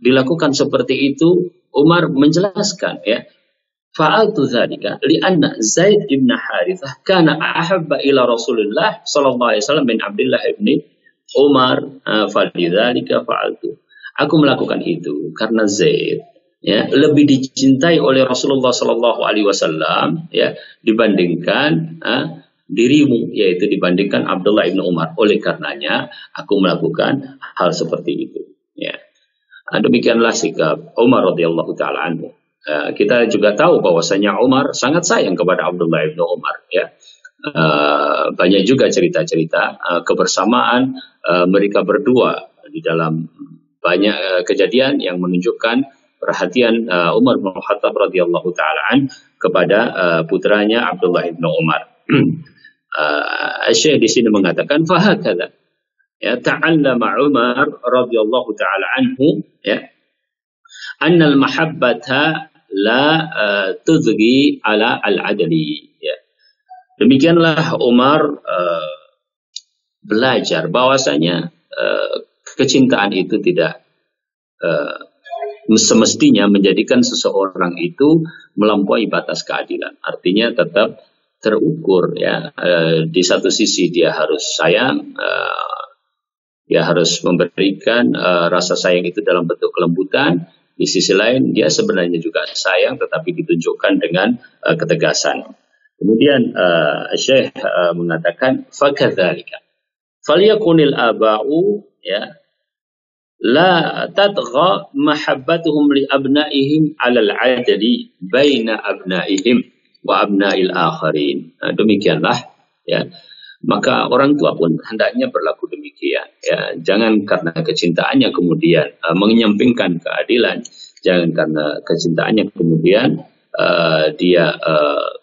dilakukan seperti itu, Umar menjelaskan ya, fa'altu dzalika li'anna Zaid bin Harithah kana ahabba ila Rasulillah sallallahu alaihi wasallam bin Abdullah bin Umar, falidzalika fa'altu. Aku melakukan itu karena Zaid ya lebih dicintai oleh Rasulullah sallallahu alaihi wasallam ya dibandingkan dirimu, yaitu dibandingkan Abdullah bin Umar. Oleh karenanya aku melakukan hal seperti itu ya. Demikianlah sikap Umar radhiyallahu taala anhu. Kita juga tahu bahwasanya Umar sangat sayang kepada Abdullah bin Umar ya. Banyak juga cerita-cerita kebersamaan mereka berdua di dalam banyak kejadian yang menunjukkan perhatian Umar bin Khattab radhiyallahu taala an kepada putranya Abdullah bin Umar. Syekh di sini mengatakan fahakadha ya ta'allama Umar radhiyallahu taala anhu ya annal mahabbata la tudghi ala al-adli ya. Demikianlah Umar belajar bahwasanya kecintaan itu tidak semestinya menjadikan seseorang itu melampaui batas keadilan. Artinya tetap terukur ya. Di satu sisi dia harus sayang, dia harus memberikan rasa sayang itu dalam bentuk kelembutan. Di sisi lain dia sebenarnya juga sayang, tetapi ditunjukkan dengan ketegasan. Kemudian Syekh mengatakan fakadzalika falyakunil aba'u ya la tadgha mahabbatuhum li abnaihim 'alal 'adli baina abnaihim wa abnail akharin. Demikianlah ya. Maka orang tua pun hendaknya berlaku demikian ya. Jangan karena kecintaannya kemudian menyampingkan keadilan, jangan karena kecintaannya kemudian dia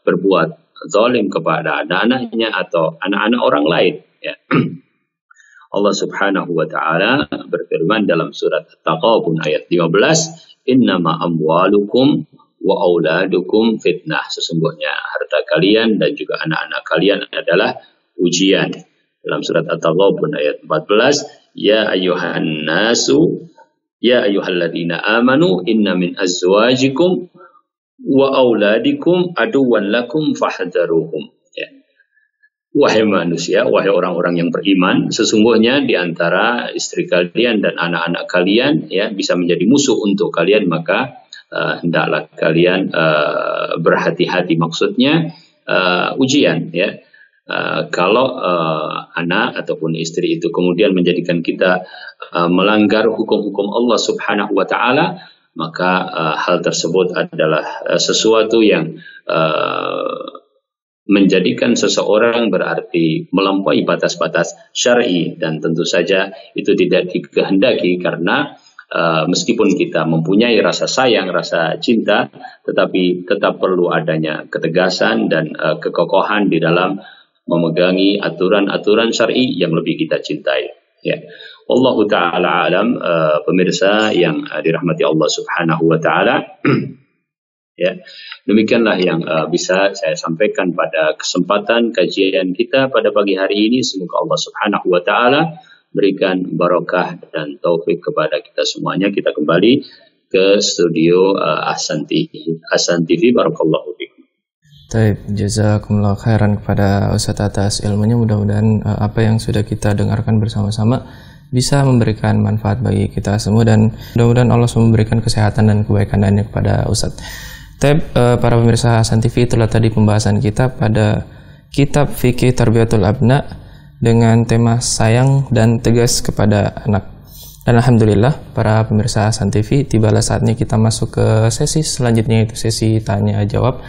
berbuat zalim kepada anak-anaknya atau anak-anak orang lain ya. Allah Subhanahu wa taala berfirman dalam surat At-Taghabun ayat 15, innama amwalukum wa auladukum fitnah. Sesungguhnya harta kalian dan juga anak-anak kalian adalah ujian. Dalam surat At-Taghabun ayat 14, ya ayyuhan nasu ya ayyuhalladzina amanu inna min azwajikum wa auladikum aduwwan lakum fahdharuhum. Ya. Wahai manusia, wahai orang-orang yang beriman, sesungguhnya di antara istri kalian dan anak-anak kalian ya bisa menjadi musuh untuk kalian, maka hendaklah kalian berhati-hati. Maksudnya ujian ya. Kalau anak ataupun istri itu kemudian menjadikan kita melanggar hukum-hukum Allah Subhanahu wa taala, maka hal tersebut adalah sesuatu yang menjadikan seseorang berarti melampaui batas-batas syar'i, dan tentu saja itu tidak dikehendaki karena meskipun kita mempunyai rasa sayang, rasa cinta, tetapi tetap perlu adanya ketegasan dan kekokohan di dalam memegangi aturan-aturan syar'i yang lebih kita cintai. Ya, Wallahu taala alam. Pemirsa yang dirahmati Allah Subhanahu wa taala. Ya, demikianlah yang bisa saya sampaikan pada kesempatan kajian kita pada pagi hari ini. Semoga Allah Subhanahu wa taala berikan barakah dan taufik kepada kita semuanya. Kita kembali ke studio Ahsan TV. Barakallahu fikum.
Baik, jazakumullah khairan kepada Ustadz atas ilmunya. Mudah-mudahan apa yang sudah kita dengarkan bersama-sama bisa memberikan manfaat bagi kita semua, dan mudah-mudahan Allah memberikan kesehatan dan kebaikan lainnya kepada Ustadz. Para pemirsa Ahsan TV, itulah tadi pembahasan kita pada kitab Fikih Tarbiyatul Abna dengan tema sayang dan tegas kepada anak. Dan alhamdulillah para pemirsa Hasan TV, tibalah saatnya kita masuk ke sesi selanjutnya, yaitu sesi tanya jawab.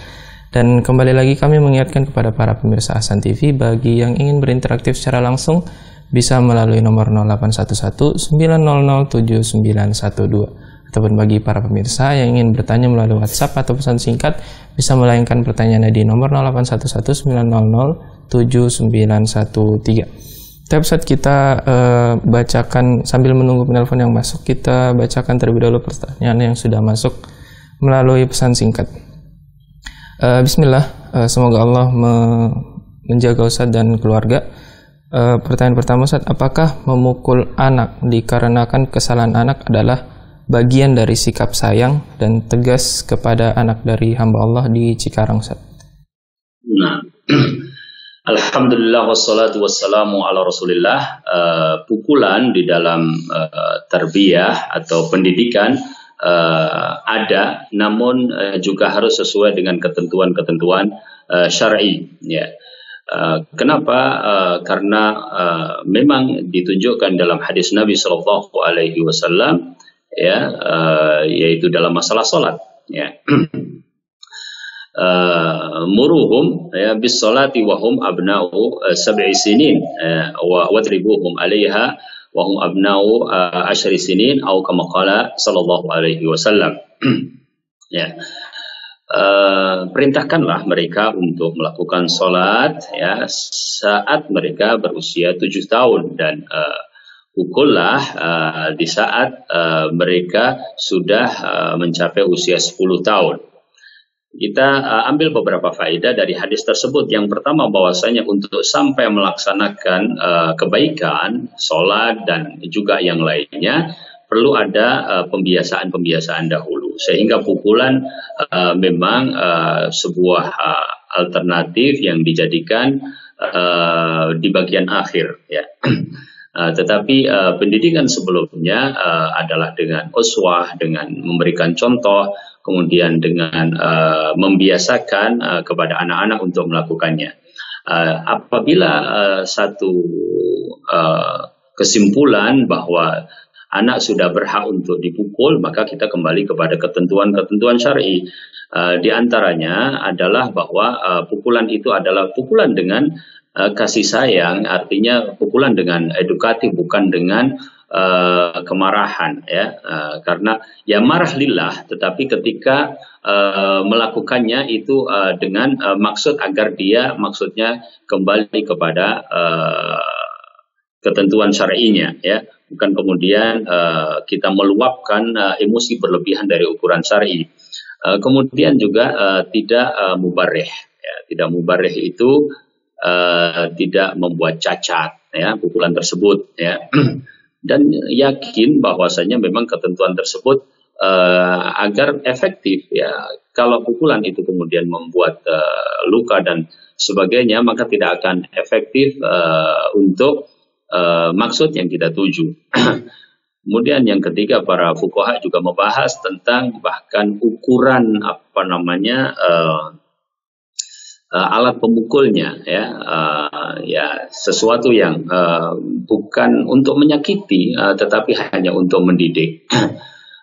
Dan kembali lagi kami mengingatkan kepada para pemirsa Hasan TV, bagi yang ingin berinteraktif secara langsung bisa melalui nomor 0811 900 7912, ataupun bagi para pemirsa yang ingin bertanya melalui WhatsApp atau pesan singkat bisa melayangkan pertanyaannya di nomor 0811 900 7913. Saat kita bacakan sambil menunggu penelpon yang masuk, kita bacakan terlebih dahulu pertanyaan yang sudah masuk melalui pesan singkat. Bismillah, semoga Allah menjaga Ustadz dan keluarga. Pertanyaan pertama, Ustadz, apakah memukul anak dikarenakan kesalahan anak adalah bagian dari sikap sayang dan tegas kepada anak dari hamba Allah di Cikarang, Ustadz?
Nah, alhamdulillah wassalatu wassalamu ala rasulillah. Pukulan di dalam tarbiyah atau pendidikan ada, namun juga harus sesuai dengan ketentuan-ketentuan syar'i. Ya. Kenapa? Karena memang ditunjukkan dalam hadis Nabi Shallallahu Alaihi Wasallam, ya, yaitu dalam masalah salat. Ya. Muruhum ya bis salati wa hum abna'u sab'i sinin wa wadribuhum 'alaiha wa hum abna'u 10 sinin atau kama qala sallallahu alaihi wasallam. Ya. Perintahkanlah mereka untuk melakukan salat ya saat mereka berusia 7 tahun, dan pukullah di saat mereka sudah mencapai usia 10 tahun. Kita ambil beberapa faedah dari hadis tersebut. Yang pertama, bahwasanya untuk sampai melaksanakan kebaikan, sholat dan juga yang lainnya, perlu ada pembiasaan-pembiasaan dahulu. Sehingga pukulan memang sebuah alternatif yang dijadikan di bagian akhir. Ya. Tetapi pendidikan sebelumnya adalah dengan uswah, dengan memberikan contoh, kemudian dengan membiasakan kepada anak-anak untuk melakukannya. Apabila satu kesimpulan bahwa anak sudah berhak untuk dipukul, maka kita kembali kepada ketentuan-ketentuan syar'i. Di antaranya adalah bahwa pukulan itu adalah pukulan dengan kasih sayang, artinya pukulan dengan edukatif, bukan dengan kemarahan, ya. Karena ya marah lillah, tetapi ketika melakukannya itu dengan maksud agar dia maksudnya kembali kepada ketentuan syar'inya, ya, bukan kemudian kita meluapkan emosi berlebihan dari ukuran syar'i. Kemudian juga tidak mubarrih, ya. Tidak mubarrih itu tidak membuat cacat, ya, pukulan tersebut, ya. Dan yakin bahwasanya memang ketentuan tersebut agar efektif, ya. Kalau pukulan itu kemudian membuat luka dan sebagainya, maka tidak akan efektif untuk maksud yang kita tuju. Kemudian yang ketiga, para fuqaha juga membahas tentang bahkan ukuran alat pemukulnya, ya, ya, sesuatu yang bukan untuk menyakiti, tetapi hanya untuk mendidik.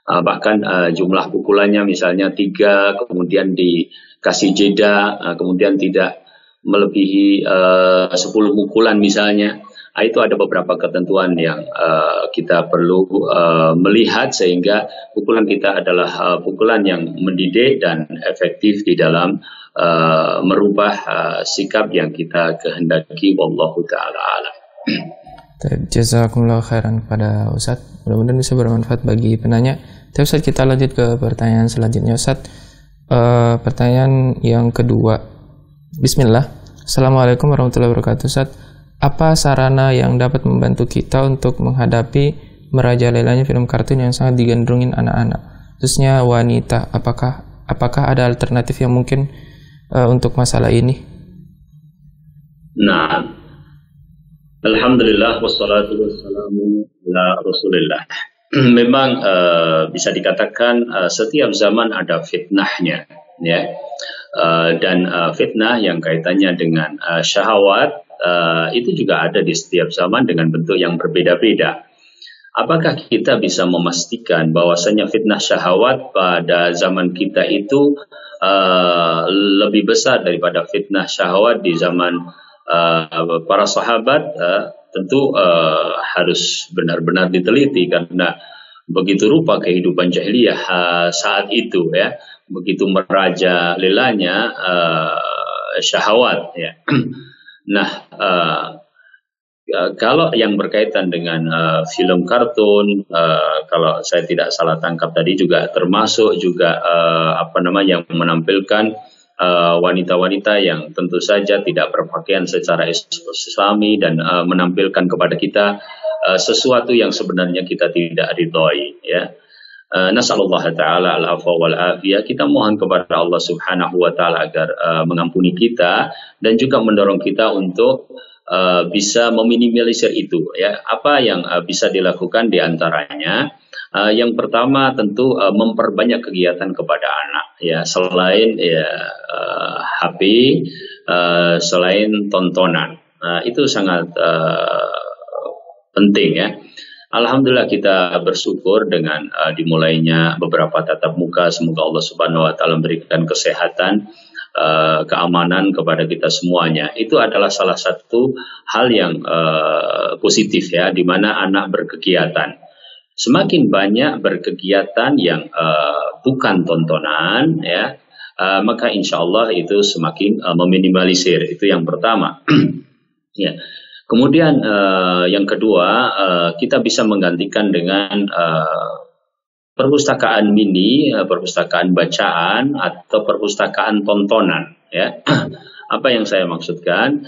Bahkan jumlah pukulannya misalnya 3, kemudian dikasih jeda, kemudian tidak melebihi 10 pukulan misalnya. Itu ada beberapa ketentuan yang kita perlu melihat, sehingga pukulan kita adalah pukulan yang mendidik dan efektif di dalam merubah sikap yang kita kehendaki. Wallahu ta'ala alam.
Jazakumullah khairan kepada Ustadz. Mudah-mudahan bisa bermanfaat bagi penanya. Tapi Ustadz, kita lanjut ke pertanyaan selanjutnya, Ustadz. Pertanyaan yang kedua. Bismillah. Assalamualaikum warahmatullahi wabarakatuh, Ustadz. Apa sarana yang dapat membantu kita untuk menghadapi merajalelanya film kartun yang sangat digandrungin anak-anak, khususnya wanita? Apakah ada alternatif yang mungkin untuk masalah ini?
Nah, alhamdulillah wassalatu wassalamu ala rasulillah. Memang bisa dikatakan setiap zaman ada fitnahnya, ya. Dan fitnah yang kaitannya dengan syahwat itu juga ada di setiap zaman dengan bentuk yang berbeda-beda. apakah kita bisa memastikan bahwasanya fitnah syahwat pada zaman kita itu lebih besar daripada fitnah syahwat di zaman para sahabat? Tentu harus benar-benar diteliti, karena begitu rupa kehidupan jahiliyah saat itu, ya, begitu merajalelanya syahwat, ya. Nah, kalau yang berkaitan dengan film kartun, kalau saya tidak salah tangkap tadi juga termasuk juga yang menampilkan wanita-wanita yang tentu saja tidak berpakaian secara islami dan menampilkan kepada kita sesuatu yang sebenarnya kita tidak ridhoi, ya. Nasallallahu ta'ala al-afwa wal afiyah. Kita mohon kepada Allah Subhanahu wa taala agar mengampuni kita dan juga mendorong kita untuk bisa meminimalisir itu, ya. Apa yang bisa dilakukan di antaranya, yang pertama tentu memperbanyak kegiatan kepada anak, ya, selain HP, selain tontonan. Itu sangat penting, ya. Alhamdulillah kita bersyukur dengan dimulainya beberapa tatap muka. Semoga Allah Subhanahu wa taala memberikan kesehatan, keamanan kepada kita semuanya. Itu adalah salah satu hal yang positif, ya, di mana anak berkegiatan. Semakin banyak berkegiatan yang bukan tontonan, ya, maka insya Allah itu semakin meminimalisir. Itu yang pertama. Ya. Kemudian yang kedua, kita bisa menggantikan dengan perpustakaan mini, perpustakaan bacaan atau perpustakaan tontonan, ya. Apa yang saya maksudkan,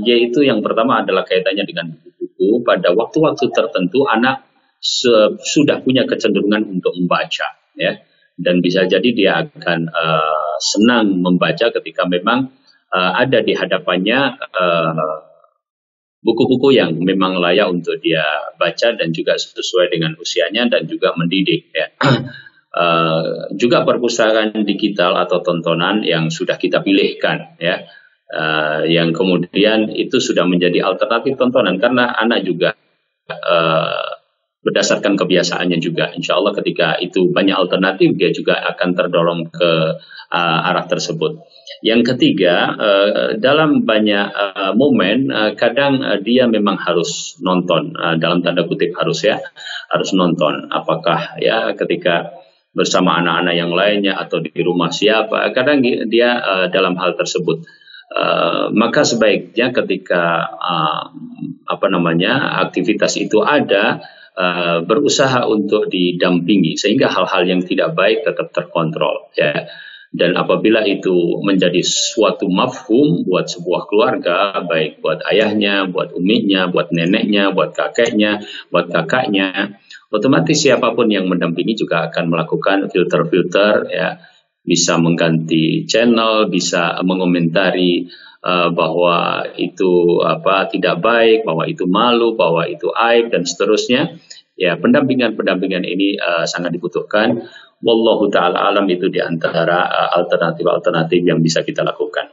yaitu yang pertama adalah kaitannya dengan buku-buku. Pada waktu-waktu tertentu anak sudah punya kecenderungan untuk membaca, ya, dan bisa jadi dia akan senang membaca ketika memang ada di hadapannya buku-buku yang memang layak untuk dia baca dan juga sesuai dengan usianya dan juga mendidik, ya. Juga perpustakaan digital atau tontonan yang sudah kita pilihkan, ya, yang kemudian itu sudah menjadi alternatif tontonan, karena anak juga berdasarkan kebiasaannya juga, insya Allah ketika itu banyak alternatif dia juga akan terdorong ke arah tersebut. Yang ketiga, dalam banyak momen kadang dia memang harus nonton, dalam tanda kutip harus, ya, harus nonton. Apakah, ya, ketika bersama anak-anak yang lainnya atau di rumah siapa, kadang dia dalam hal tersebut. Maka sebaiknya ketika aktivitas itu ada, berusaha untuk didampingi sehingga hal-hal yang tidak baik tetap terkontrol, ya. Dan apabila itu menjadi suatu mafhum buat sebuah keluarga, baik buat ayahnya, buat uminya, buat neneknya, buat kakeknya, buat kakaknya, otomatis siapapun yang mendampingi juga akan melakukan filter-filter, ya, bisa mengganti channel, bisa mengomentari bahwa itu tidak baik, bahwa itu malu, bahwa itu aib dan seterusnya. Ya, pendampingan ini sangat dibutuhkan. Wallahu ta'ala alam, itu di antara alternatif-alternatif yang bisa kita lakukan.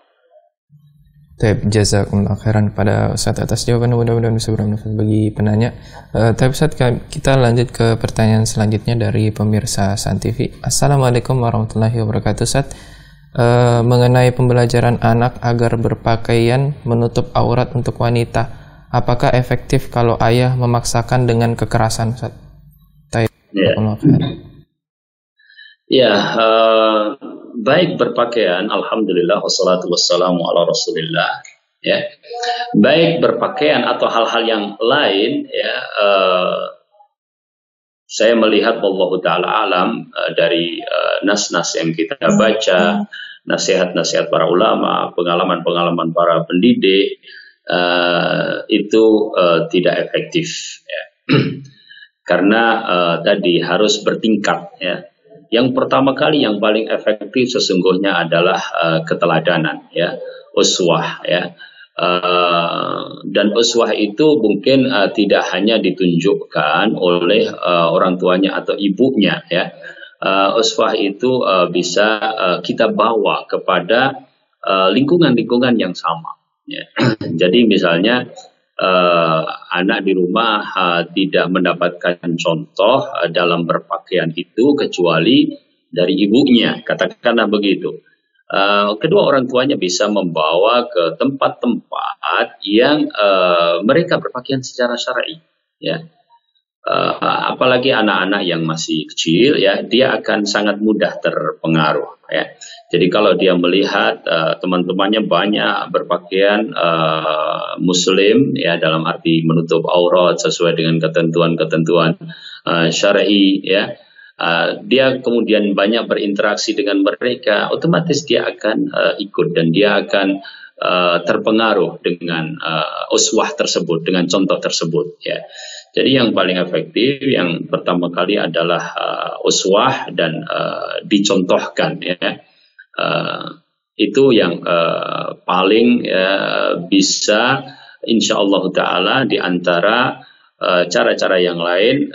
Taib, jazakumullah khairan kepada Ustaz atas jawaban, mudah-mudahan bisa bermanfaat bagi penanya. Taib Ustaz, kita lanjut ke pertanyaan selanjutnya dari pemirsa San TV. Assalamualaikum warahmatullahi wabarakatuh, Ustaz. Mengenai pembelajaran anak agar berpakaian menutup aurat untuk wanita, apakah efektif kalau ayah memaksakan dengan kekerasan, Ustaz? Taib, jazakumullah khairan.
Ya, baik berpakaian, alhamdulillah, wassalatu wassalamu ala rasulillah, ya. Baik berpakaian atau hal-hal yang lain, ya, saya melihat wallahu ta'ala alam dari nas-nas yang kita baca, nasihat-nasihat para ulama, pengalaman-pengalaman para pendidik, itu tidak efektif, ya. Karena tadi harus bertingkat, ya. Yang pertama kali yang paling efektif sesungguhnya adalah keteladanan, ya, uswah, ya. Dan uswah itu mungkin tidak hanya ditunjukkan oleh orang tuanya atau ibunya, ya. Uswah itu bisa kita bawa kepada lingkungan-lingkungan yang sama, ya. Jadi misalnya anak di rumah tidak mendapatkan contoh dalam berpakaian itu kecuali dari ibunya, katakanlah begitu. Kedua orang tuanya bisa membawa ke tempat-tempat yang mereka berpakaian secara syar'i, ya. Apalagi anak-anak yang masih kecil, ya, dia akan sangat mudah terpengaruh, ya. Jadi kalau dia melihat teman-temannya banyak berpakaian muslim, ya, dalam arti menutup aurat sesuai dengan ketentuan-ketentuan syar'i, ya, dia kemudian banyak berinteraksi dengan mereka, otomatis dia akan ikut dan dia akan terpengaruh dengan uswah tersebut, dengan contoh tersebut, ya. Jadi yang paling efektif yang pertama kali adalah uswah dan dicontohkan, ya. Itu yang paling bisa insyaallah taala di antara cara-cara yang lain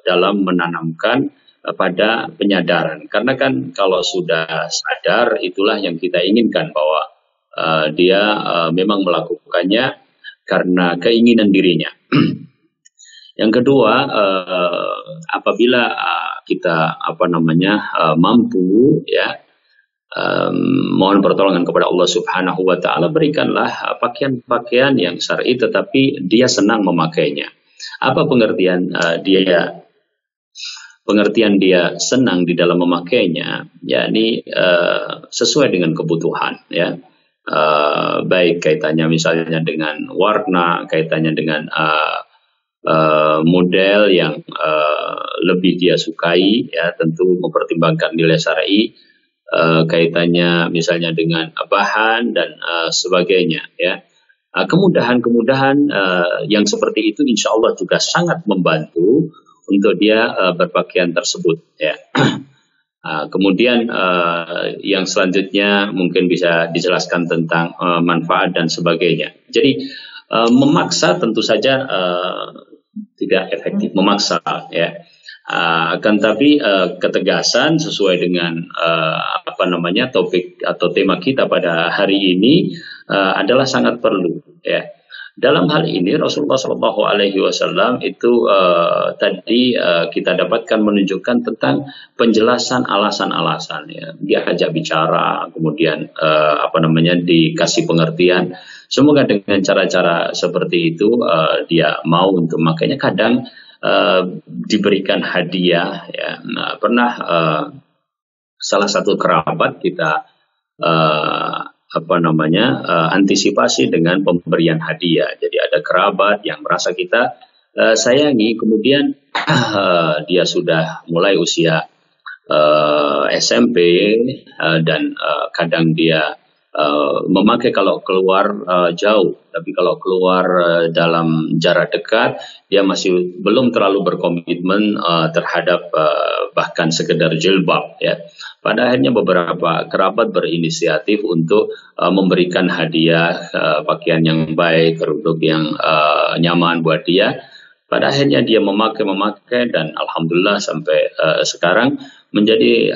dalam menanamkan pada penyadaran. Karena kan kalau sudah sadar, itulah yang kita inginkan, bahwa dia memang melakukannya karena keinginan dirinya. Yang kedua, apabila kita mampu, ya, mohon pertolongan kepada Allah Subhanahu wa taala, berikanlah pakaian-pakaian yang syar'i tetapi dia senang memakainya. Apa pengertian dia senang di dalam memakainya, yakni sesuai dengan kebutuhan, ya. Baik kaitannya misalnya dengan warna, kaitannya dengan model yang lebih dia sukai, ya, tentu mempertimbangkan nilai syar'i, kaitannya misalnya dengan bahan dan sebagainya, ya. Kemudahan-kemudahan yang seperti itu insya Allah juga sangat membantu untuk dia berpakaian tersebut, ya. Kemudian yang selanjutnya mungkin bisa dijelaskan tentang manfaat dan sebagainya. Jadi memaksa tentu saja tidak efektif, memaksa, ya. Akan tapi ketegasan sesuai dengan topik atau tema kita pada hari ini adalah sangat perlu, ya. Dalam hal ini Rasulullah Shallallahu Alaihi Wasallam itu tadi kita dapatkan menunjukkan tentang penjelasan alasan-alasan, ya. Dia ajak bicara, kemudian dikasih pengertian. Semoga dengan cara-cara seperti itu dia mau untuk makanya kadang diberikan hadiah, ya. Pernah salah satu kerabat kita antisipasi dengan pemberian hadiah. Jadi ada kerabat yang merasa kita sayangi, kemudian dia sudah mulai usia SMP dan kadang dia memakai kalau keluar jauh, tapi kalau keluar dalam jarak dekat dia masih belum terlalu berkomitmen terhadap bahkan sekedar jilbab, ya. Pada akhirnya beberapa kerabat berinisiatif untuk memberikan hadiah pakaian yang baik, kerudung yang nyaman buat dia. Pada akhirnya dia memakai dan alhamdulillah sampai sekarang menjadi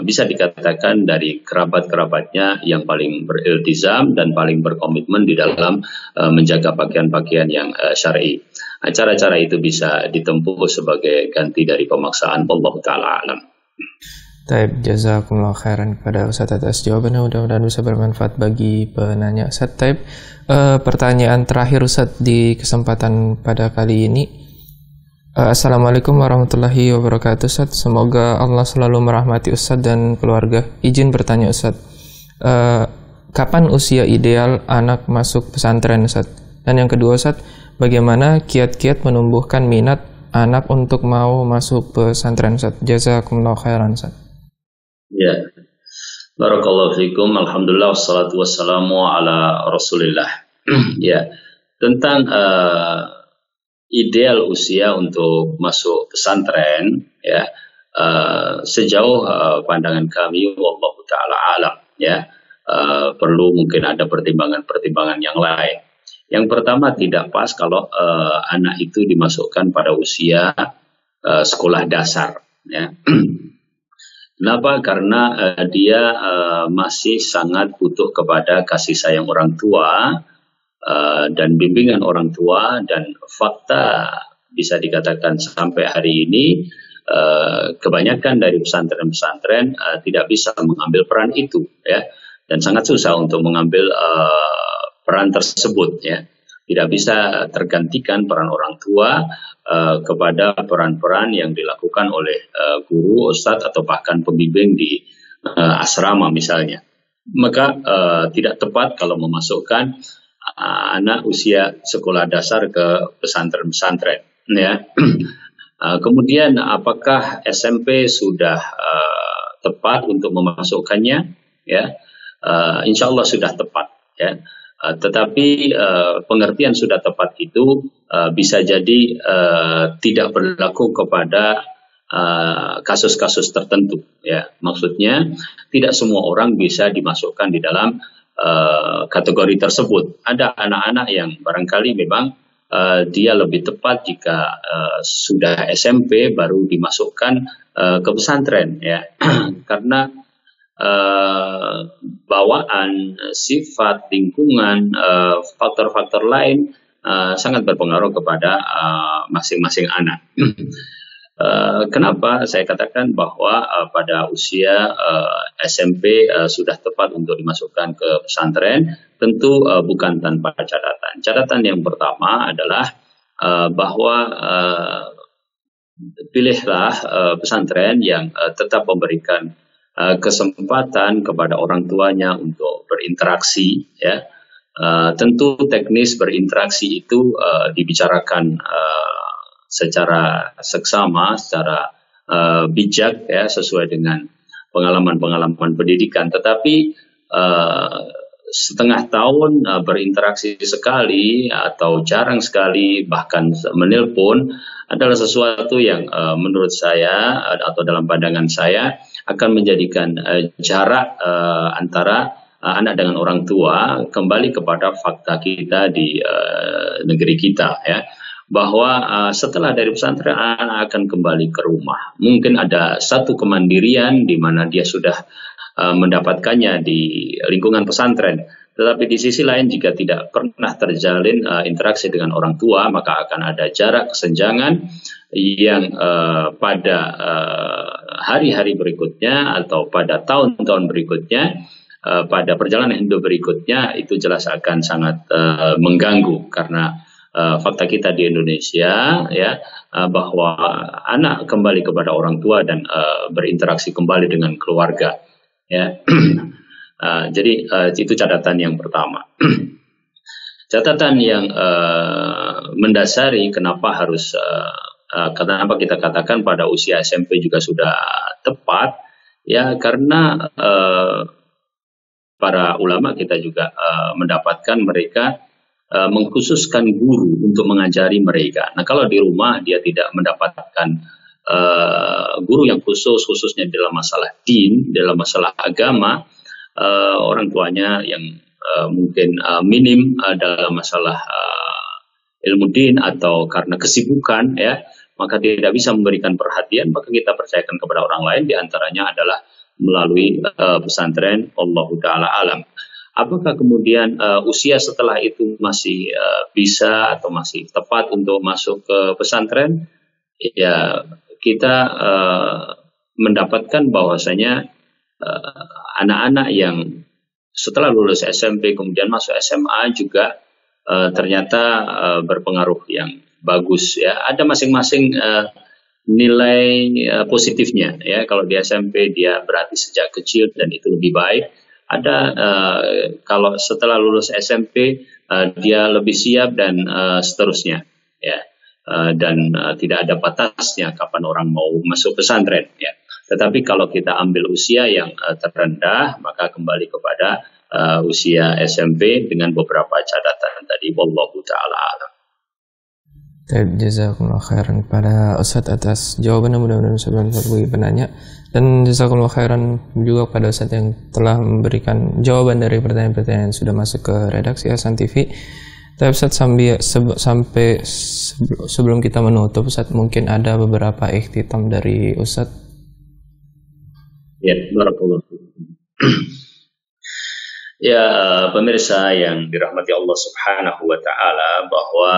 bisa dikatakan dari kerabat-kerabatnya yang paling beriltizam dan paling berkomitmen di dalam menjaga pakaian-pakaian yang syar'i. Cara-cara itu bisa ditempuh sebagai ganti dari pemaksaan. Wallahu taala alam.
Taib, jazakumullah khairan kepada Ustaz atas jawabannya, mudah-mudahan bisa bermanfaat bagi penanya. Ustaz, Taib, pertanyaan terakhir Ustaz di kesempatan pada kali ini. Assalamualaikum warahmatullahi wabarakatuh Ustaz. Semoga Allah selalu merahmati Ustaz dan keluarga. Izin bertanya Ustaz, kapan usia ideal anak masuk pesantren Ustaz? Dan yang kedua Ustaz, bagaimana kiat-kiat menumbuhkan minat anak untuk mau masuk pesantren Ustaz? Jazakumullah khairan Ustaz.
Ya, barakallahu fikum. Alhamdulillah wassalatu wassalamu ala Rasulillah. Ya, tentang ideal usia untuk masuk pesantren, ya, sejauh pandangan kami wallahu taala alam, ya, perlu mungkin ada pertimbangan-pertimbangan yang lain. Yang pertama, tidak pas kalau anak itu dimasukkan pada usia sekolah dasar, ya. Kenapa? Karena dia masih sangat butuh kepada kasih sayang orang tua, dan bimbingan orang tua, dan fakta bisa dikatakan sampai hari ini kebanyakan dari pesantren-pesantren tidak bisa mengambil peran itu, ya, dan sangat susah untuk mengambil peran tersebut, ya. Tidak bisa tergantikan peran orang tua kepada peran-peran yang dilakukan oleh guru, ustadz, atau bahkan pembimbing di asrama misalnya. Maka tidak tepat kalau memasukkan anak usia sekolah dasar ke pesantren-pesantren, ya. Kemudian apakah SMP sudah tepat untuk memasukkannya? Ya, insya Allah sudah tepat, ya. Tetapi pengertian sudah tepat itu bisa jadi tidak berlaku kepada kasus-kasus tertentu, ya. Maksudnya tidak semua orang bisa dimasukkan di dalam kategori tersebut. Ada anak-anak yang barangkali memang dia lebih tepat jika sudah SMP baru dimasukkan ke pesantren, ya. Karena bawaan, sifat, lingkungan, faktor-faktor lain sangat berpengaruh kepada masing-masing anak. Kenapa saya katakan bahwa pada usia SMP sudah tepat untuk dimasukkan ke pesantren? Tentu bukan tanpa catatan. Catatan yang pertama adalah bahwa pilihlah pesantren yang tetap memberikan kesempatan kepada orang tuanya untuk berinteraksi, ya. Tentu teknis berinteraksi itu dibicarakan secara seksama, secara bijak, ya, sesuai dengan pengalaman-pengalaman pendidikan. Tetapi setengah tahun berinteraksi sekali atau jarang sekali, bahkan menelpon, adalah sesuatu yang menurut saya atau dalam pandangan saya akan menjadikan jarak antara anak dengan orang tua kembali kepada fakta kita di negeri kita, ya, bahwa setelah dari pesantren anak akan kembali ke rumah. Mungkin ada satu kemandirian di mana dia sudah mendapatkannya di lingkungan pesantren. Tetapi di sisi lain jika tidak pernah terjalin interaksi dengan orang tua, maka akan ada jarak kesenjangan yang pada hari-hari berikutnya atau pada tahun-tahun berikutnya, pada perjalanan hidup berikutnya, itu jelas akan sangat mengganggu. Karena fakta kita di Indonesia, ya, bahwa anak kembali kepada orang tua dan berinteraksi kembali dengan keluarga, ya. Jadi itu catatan yang pertama. Catatan yang mendasari kenapa kita katakan pada usia SMP juga sudah tepat, ya, karena para ulama kita juga mendapatkan mereka mengkhususkan guru untuk mengajari mereka. Nah, kalau di rumah dia tidak mendapatkan guru yang khususnya dalam masalah din, dalam masalah agama, orang tuanya yang mungkin minim dalam masalah ilmu din atau karena kesibukan, ya, maka tidak bisa memberikan perhatian, maka kita percayakan kepada orang lain, diantaranya adalah melalui pesantren. Allahu ta'ala alam. Apakah kemudian usia setelah itu masih bisa atau masih tepat untuk masuk ke pesantren? Ya, kita mendapatkan bahwasanya anak-anak yang setelah lulus SMP kemudian masuk SMA juga ternyata berpengaruh yang bagus, ya. Ada masing-masing nilai positifnya, ya. Kalau di SMP dia berarti sejak kecil dan itu lebih baik. Ada kalau setelah lulus SMP dia lebih siap dan seterusnya, ya. Dan tidak ada batasnya kapan orang mau masuk pesantren, ya. Tetapi kalau kita ambil usia yang terendah, maka kembali kepada usia SMP dengan beberapa catatan tadi. Wallahu ta'ala alam.
Jazakumullah khairan kepada Ustadz atas jawabannya, mudah-mudahan bisa bermanfaat bagi penanya, dan jazakumullah khairan juga kepada Ustadz yang telah memberikan jawaban dari pertanyaan-pertanyaan yang sudah masuk ke redaksi Hasan TV. Tapi Ustadz sebelum kita menutup, Ustadz, mungkin ada beberapa ikhtitam dari Ustadz.
Ya, barakallahu. Ya, pemirsa yang dirahmati Allah Subhanahu wa taala, bahwa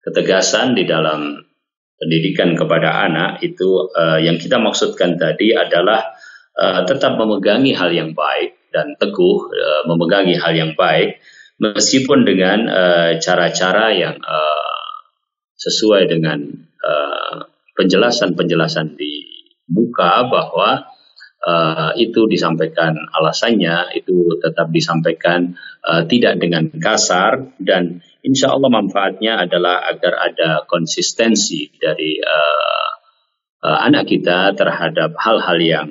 ketegasan di dalam pendidikan kepada anak itu yang kita maksudkan tadi adalah tetap memegangi hal yang baik dan teguh memegangi hal yang baik meskipun dengan cara-cara yang sesuai dengan penjelasan-penjelasan di muka, bahwa itu disampaikan alasannya, itu tetap disampaikan tidak dengan kasar, dan insya Allah manfaatnya adalah agar ada konsistensi dari anak kita terhadap hal-hal yang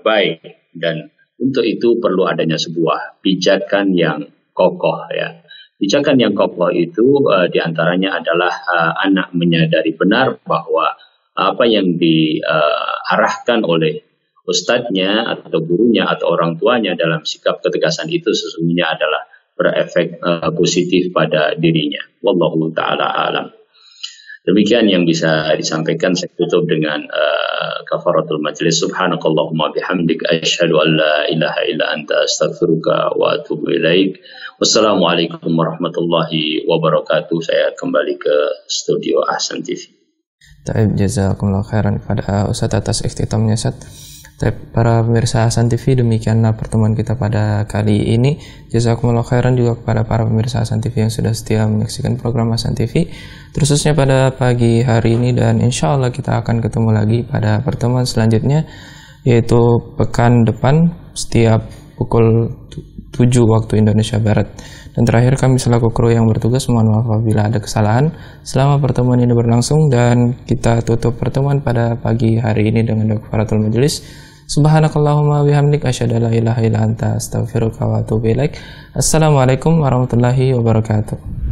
baik, dan untuk itu perlu adanya sebuah pijakan yang kokoh, ya. Pijakan yang kokoh itu diantaranya adalah anak menyadari benar bahwa apa yang diarahkan oleh ustadznya atau gurunya atau orang tuanya dalam sikap ketegasan itu sesungguhnya adalah berefek positif pada dirinya. Wallahu ta'ala alam. Demikian yang bisa disampaikan. Saya tutup dengan kafaratul majlis. Subhanakallahumma bihamdik asyhadu an la ilaha illa anta astaghfiruka wa atubu ilaik. Wassalamualaikum warahmatullahi wabarakatuh. Saya kembali ke studio Ahsan TV.
Taib, jazakumullah khairan kepada Ustadz atas ikhtitamnya, Ustadz. Para pemirsa Ahsan TV, demikianlah pertemuan kita pada kali ini. Jazakumullah khairan juga kepada para pemirsa Ahsan TV yang sudah setia menyaksikan program Ahsan TV, khususnya pada pagi hari ini, dan insya Allah kita akan ketemu lagi pada pertemuan selanjutnya, yaitu pekan depan setiap pukul 7 waktu Indonesia Barat. Dan terakhir, kami selaku kru yang bertugas mohon maaf apabila ada kesalahan selama pertemuan ini berlangsung, dan kita tutup pertemuan pada pagi hari ini dengan kafaratul majelis. Subhanakallahumma bihamdik asyhadu an la ilaha illa anta astaghfiruka wa atubu ilaik. Assalamualaikum warahmatullahi wabarakatuh.